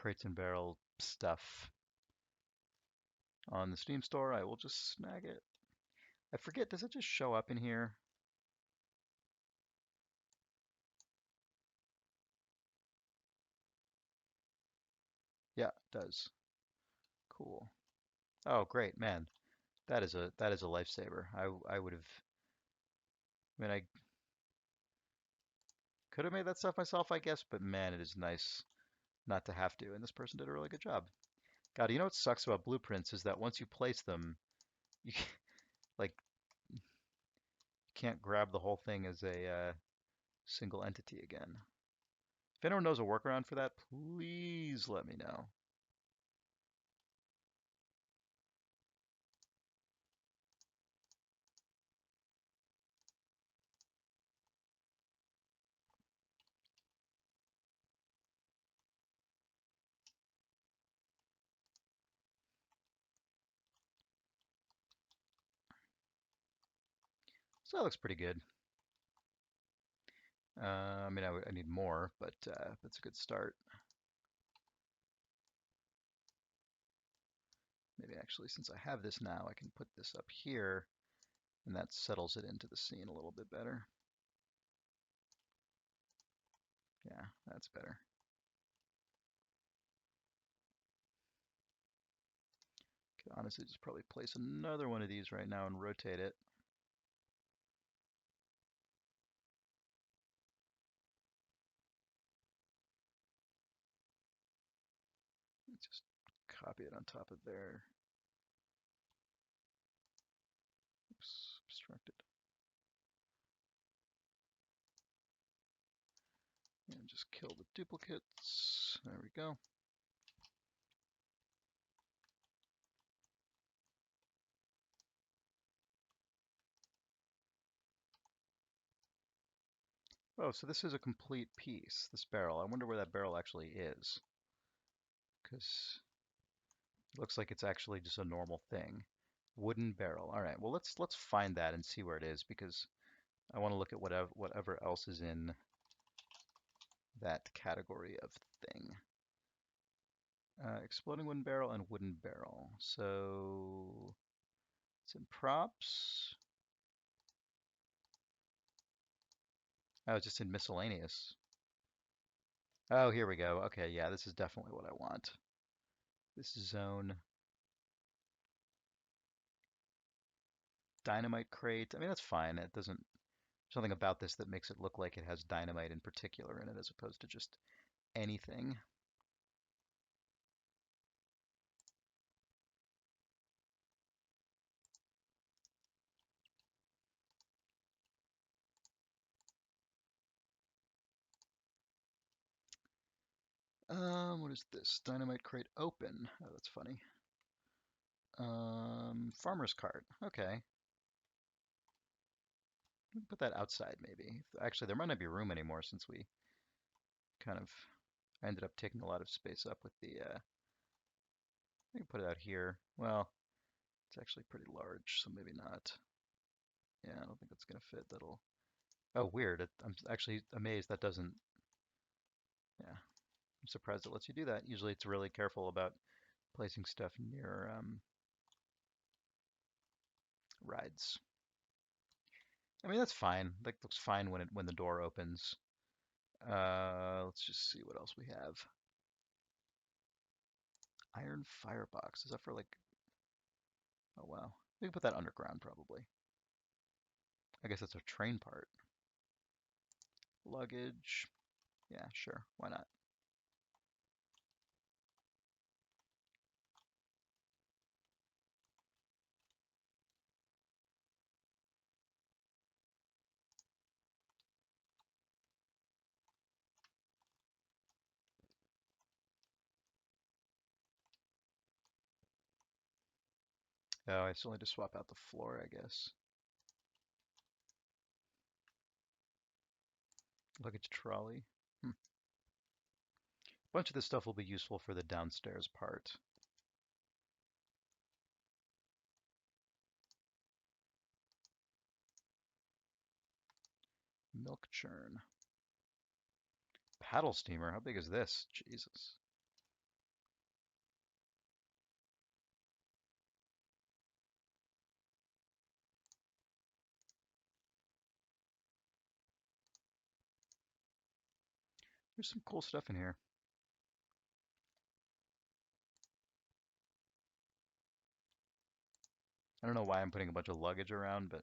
crates and barrel stuff on the Steam store, I will just snag it. I forget, does it just show up in here? Yeah, it does. Cool. Oh, great, man. That is a lifesaver. I would have. I mean, I could have made that stuff myself, I guess, but man, it is nice not to have to. And this person did a really good job. God, you know what sucks about blueprints is that once you place them, you like can't grab the whole thing as a single entity again. If anyone knows a workaround for that, please let me know. So that looks pretty good. I mean, I need more, but that's a good start. Maybe actually, since I have this now, I can put this up here, and that settles it into the scene a little bit better. Yeah, that's better. Could honestly just probably place another one of these right now and rotate it. Just copy it on top of there. Oops, obstructed. And just kill the duplicates. There we go. Oh, so this is a complete piece, this barrel. I wonder where that barrel actually is. Because it looks like it's actually just a normal thing. Wooden barrel. All right, well let's find that and see where it is because I want to look at whatever else is in that category of thing. Exploding wooden barrel and wooden barrel. So it's in props. Oh, it's just in miscellaneous. Oh, here we go. Okay, yeah, this is definitely what I want. This zone. Dynamite crate. I mean, that's fine. It doesn't, there's something about this that makes it look like it has dynamite in particular in it as opposed to just anything. What is this? Dynamite crate open. Oh, that's funny. Farmer's cart. Okay. We can put that outside maybe. Actually, there might not be room anymore since we kind of ended up taking a lot of space up with the, I can put it out here. Well, it's actually pretty large, so maybe not. Yeah, I don't think that's gonna fit. That'll, oh, weird. I'm actually amazed that doesn't, yeah. I'm surprised it lets you do that. Usually it's really careful about placing stuff near rides. I mean, that's fine. That looks fine when the door opens. Let's just see what else we have. Iron firebox. Is that for like? Oh wow. We can put that underground probably. I guess that's a train part. Luggage. Yeah, sure. Why not? Oh, I still need to swap out the floor, I guess. Luggage trolley. Hmm. A bunch of this stuff will be useful for the downstairs part. Milk churn. Paddle steamer. How big is this? Jesus. There's some cool stuff in here. I don't know why I'm putting a bunch of luggage around, but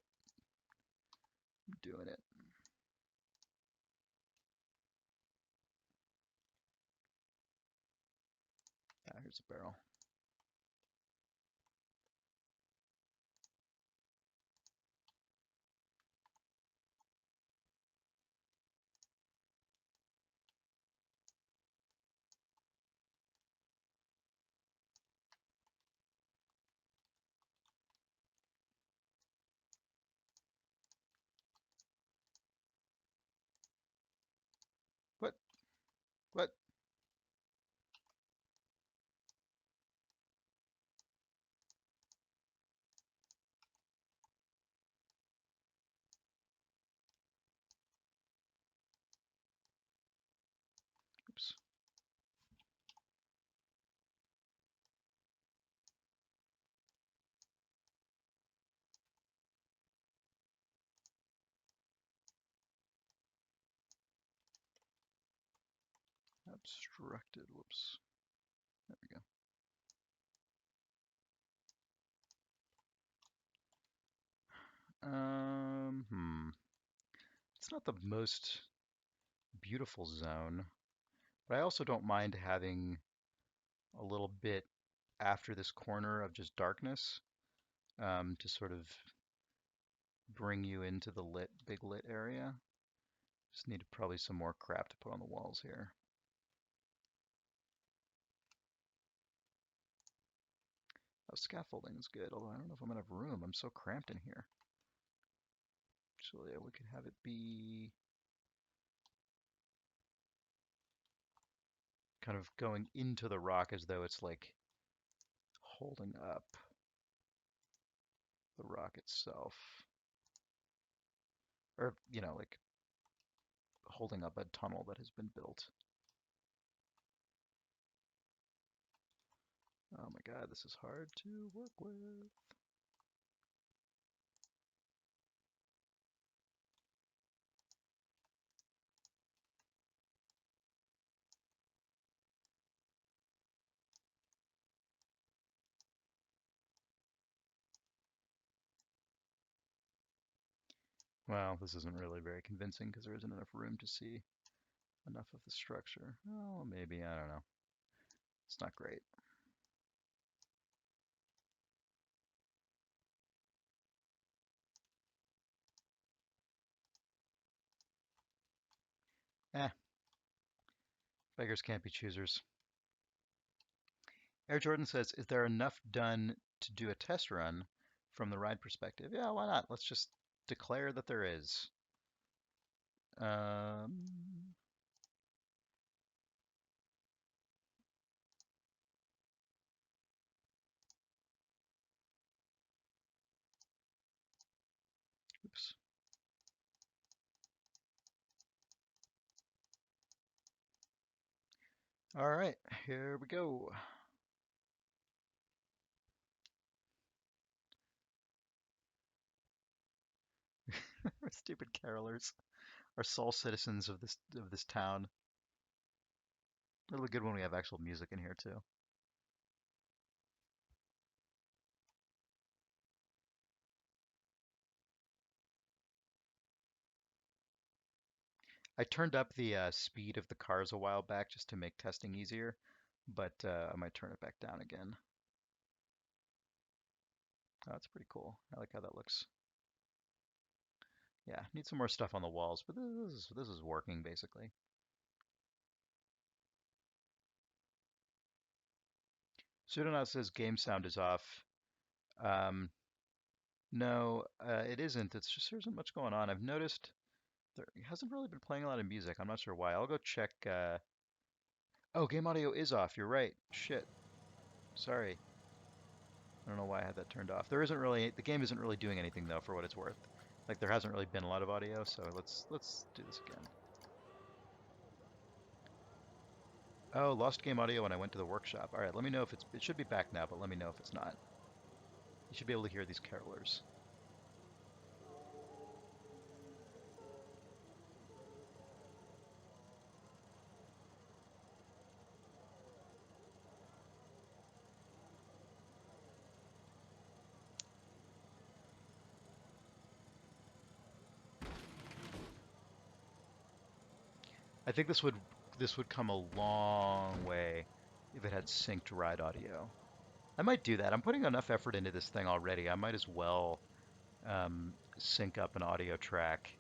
I'm doing it. Ah, here's a barrel. What? What? Oops. Obstructed. Whoops. There we go. It's not the most beautiful zone, but I also don't mind having a little bit after this corner of just darkness to sort of bring you into the big lit area. Just need probably some more crap to put on the walls here. Oh, scaffolding is good, although I don't know if I'm gonna have room. I'm so cramped in here. Actually, we could have it be kind of going into the rock as though it's like holding up the rock itself. Or, you know, like holding up a tunnel that has been built. Oh my god, this is hard to work with. Well, this isn't really very convincing because there isn't enough room to see enough of the structure. Oh, maybe, I don't know. It's not great. Eh, beggars can't be choosers. Air Jordan says, is there enough done to do a test run from the ride perspective? Yeah, why not? Let's just declare that there is. Um, oops. All right, here we go. Stupid carolers are sole citizens of this town. Really good when we have actual music in here too. I turned up the speed of the cars a while back just to make testing easier, but I might turn it back down again. Oh, that's pretty cool. I like how that looks. Yeah, need some more stuff on the walls, but this is working basically. Pseudonaut says game sound is off. Um, no, it isn't. It's just there isn't much going on. I've noticed there hasn't really been playing a lot of music. I'm not sure why. I'll go check. Oh, game audio is off. You're right. Shit. Sorry. I don't know why I had that turned off. There isn't really the game isn't really doing anything though, for what it's worth. Like there hasn't really been a lot of audio, so let's do this again. Oh, lost game audio when I went to the workshop. All right, let me know if it should be back now, but let me know if it's not. You should be able to hear these carolers. I think this would come a long way if it had synced ride audio. I might do that. I'm putting enough effort into this thing already. I might as well sync up an audio track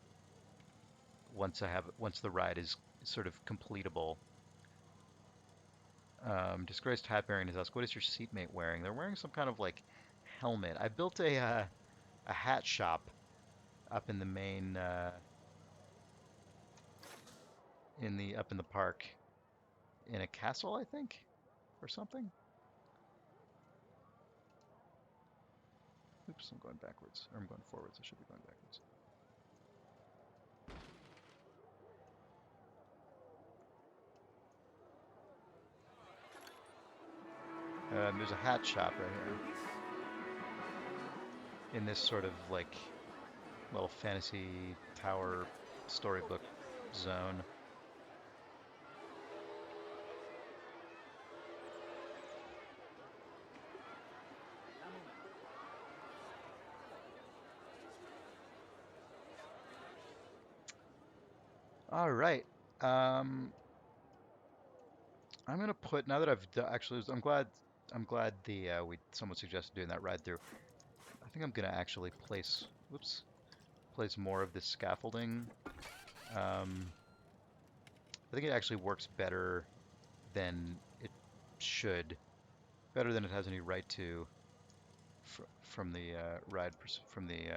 once the ride is sort of completable. Disgraced hat bearing has asked, "What is your seatmate wearing?" They're wearing some kind of like helmet. I built a hat shop up in the main up in the park in a castle, I think, or something. Oops, I'm going backwards. Or I'm going forwards. I should be going backwards. There's a hat shop right here in this sort of like little fantasy tower storybook zone. All right. Um, I'm gonna put now that actually I'm glad the we someone suggested doing that ride through. I think I'm gonna actually place more of this scaffolding. Um, I think it actually works better than it should, better than it has any right to from the from the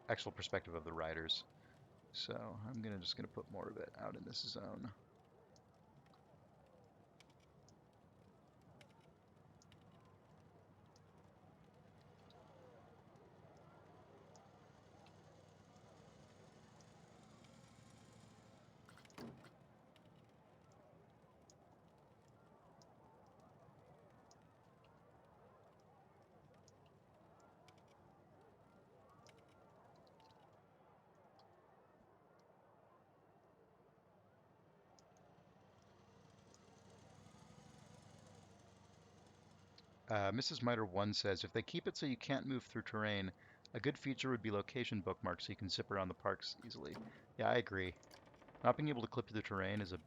actual perspective of the riders. So I'm just gonna put more of it out in this zone. Mrs. Miter 1 says, if they keep it so you can't move through terrain, a good feature would be location bookmarks so you can zip around the parks easily. Yeah, I agree. Not being able to clip through the terrain is a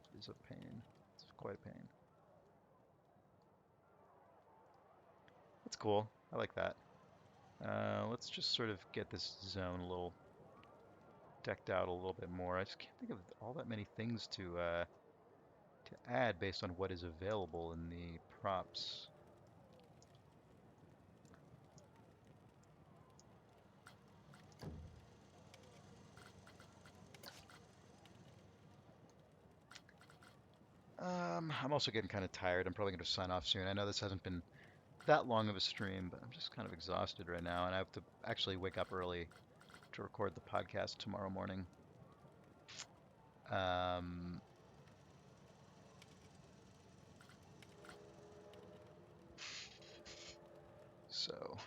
pain. It's quite a pain. That's cool. I like that. Let's just sort of get this zone a little decked out a little bit more. I just can't think of all that many things to add based on what is available in the props. I'm also getting kind of tired. I'm probably going to sign off soon. I know this hasn't been that long of a stream, but I'm just kind of exhausted right now, and I have to actually wake up early to record the podcast tomorrow morning. Um, so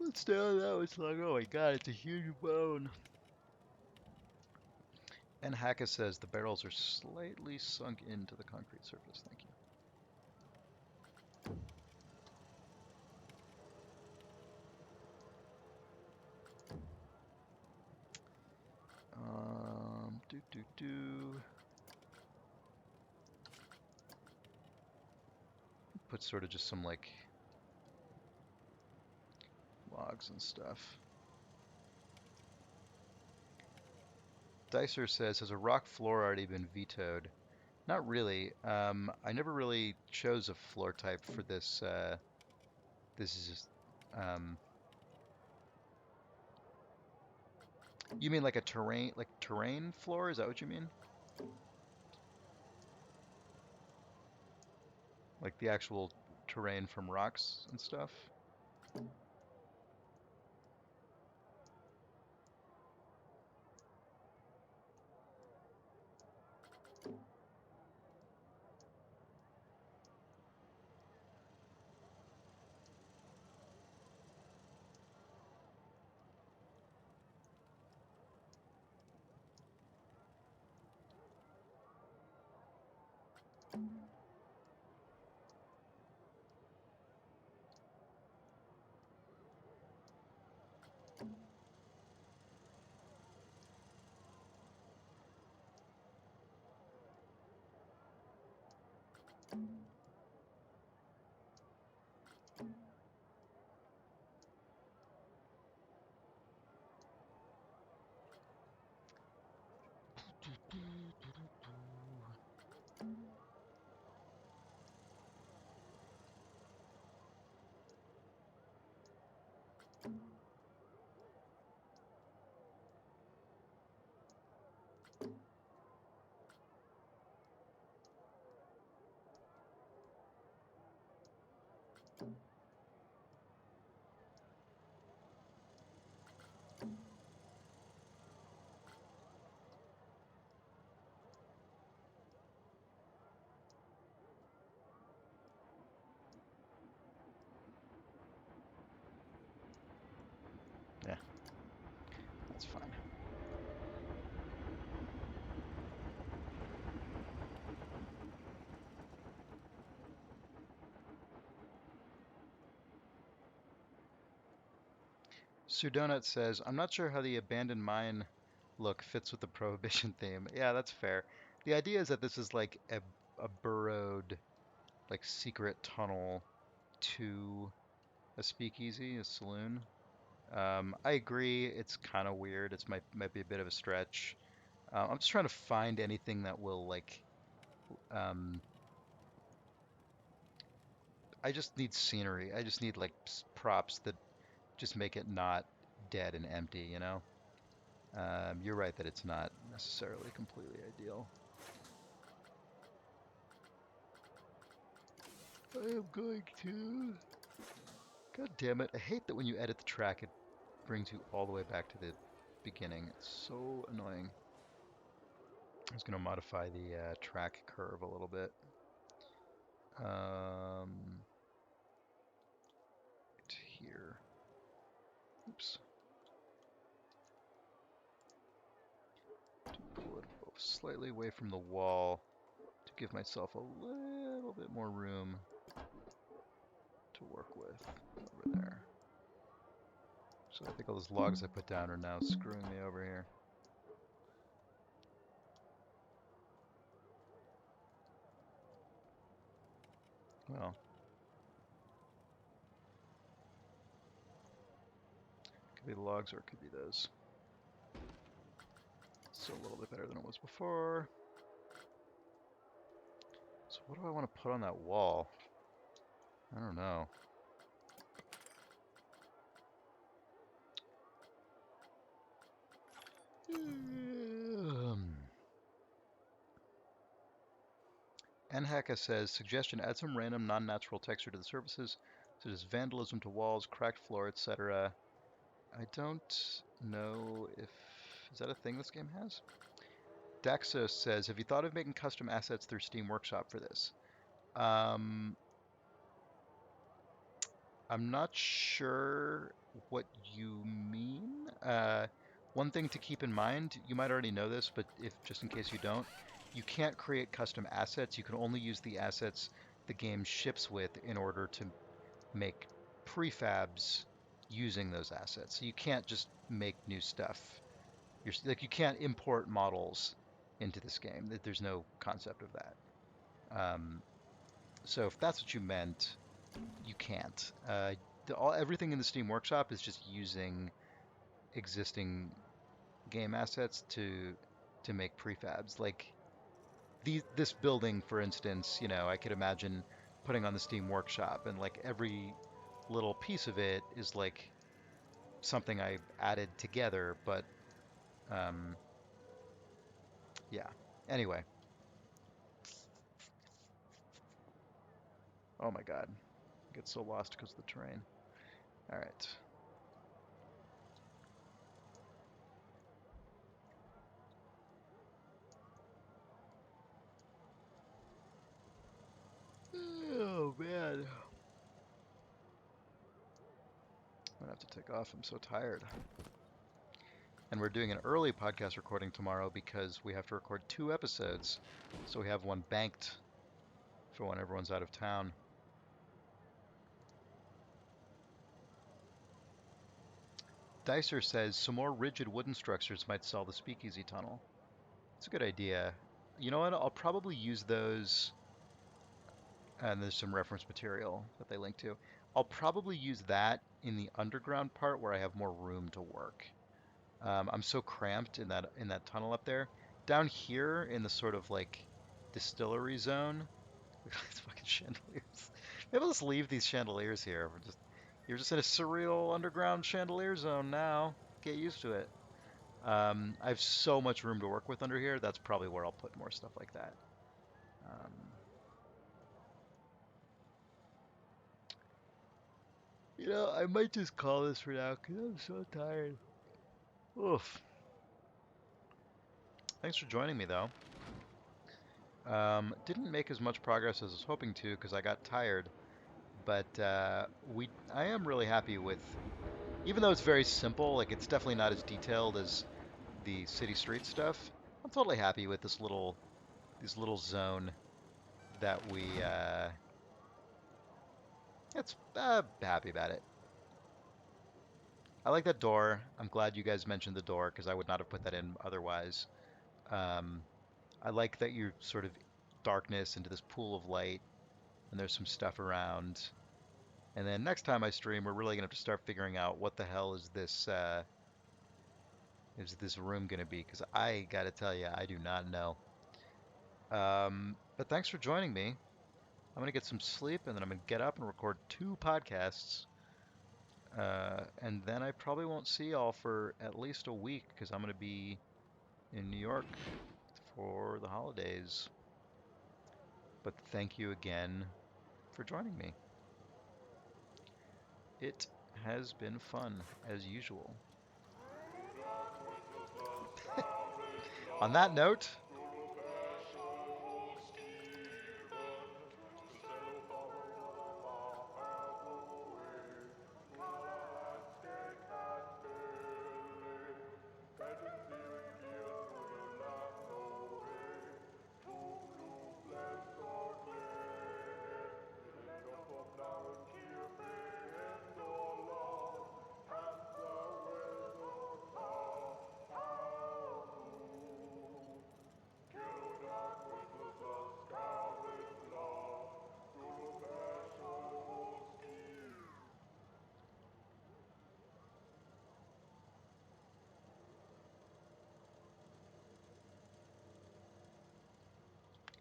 let's stay on that one long. Oh my god, it's a huge bone. And Haka says the barrels are slightly sunk into the concrete surface. Thank you. Do do do. Put sort of just some like logs and stuff. Dicer says, has a rock floor already been vetoed? Not really. I never really chose a floor type for this. This is just, you mean like a terrain floor? Is that what you mean? Like the actual terrain from rocks and stuff? Yeah, that's fine. Sudonut says, I'm not sure how the abandoned mine look fits with the Prohibition theme. Yeah, that's fair. The idea is that this is like a burrowed, like secret tunnel to a speakeasy, a saloon. I agree. It's kind of weird. It's might be a bit of a stretch. I'm just trying to find anything that will like. Um, I just need scenery. I just need like props that just make it not dead and empty. You're right that it's not necessarily completely ideal. I am going to. God damn it! I hate that when you edit the track, it brings you all the way back to the beginning. It's so annoying. I was going to modify the track curve a little bit. Here. Oops. To pull it slightly away from the wall to give myself a little bit more room to work with over there. So I think all those logs I put down are now screwing me over here. Well, it could be the logs or it could be those. Still a little bit better than it was before. So what do I want to put on that wall? I don't know. Nhaka says, suggestion, add some random non-natural texture to the surfaces, such as vandalism to walls, cracked floor, etc. I don't know if... Is that a thing this game has? Daxos says, have you thought of making custom assets through Steam Workshop for this? I'm not sure what you mean. One thing to keep in mind, you might already know this, but if just in case you don't, you can't create custom assets. You can only use the assets the game ships with in order to make prefabs using those assets. So you can't just make new stuff. You can't import models into this game. There's no concept of that. Um, so if that's what you meant, you can't. Everything in the Steam Workshop is just using existing game assets to make prefabs. Like this building, for instance, I could imagine putting on the Steam Workshop, and like every little piece of it is like something I added together. But um, yeah. Anyway, oh my God, I get so lost because of the terrain. All right. Oh man, I'm gonna have to take off. I'm so tired. And we're doing an early podcast recording tomorrow because we have to record 2 episodes. So we have one banked for when everyone's out of town. Dicer says some more rigid wooden structures might solve the speakeasy tunnel. It's a good idea. You know what? I'll probably use those. And there's some reference material that they link to. I'll probably use that in the underground part where I have more room to work. I'm so cramped in that tunnel up there. Down here in the sort of like distillery zone, look at these fucking chandeliers. Maybe I'll just leave these chandeliers here. We're just You're just in a surreal underground chandelier zone now. Get used to it. I have so much room to work with under here. That's probably where I'll put more stuff like that. Um, I might just call this for now because I'm so tired. Oof. Thanks for joining me, though. Didn't make as much progress as I was hoping to because I got tired, but I am really happy with, even though it's very simple, like it's definitely not as detailed as the city street stuff. I'm totally happy with this little zone that it's happy about it. I like that door. I'm glad you guys mentioned the door because I would not have put that in otherwise. Um, I like that you're sort of darkness into this pool of light and there's some stuff around. And then next time I stream, we're really gonna have to start figuring out what the hell is this room gonna be? Because I gotta tell you, I do not know. But thanks for joining me. I'm gonna get some sleep and then I'm gonna get up and record 2 podcasts. And then I probably won't see y'all for at least a week because I'm gonna be in New York for the holidays. But thank you again for joining me. It has been fun as usual. On that note,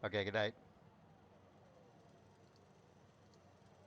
okay, good night.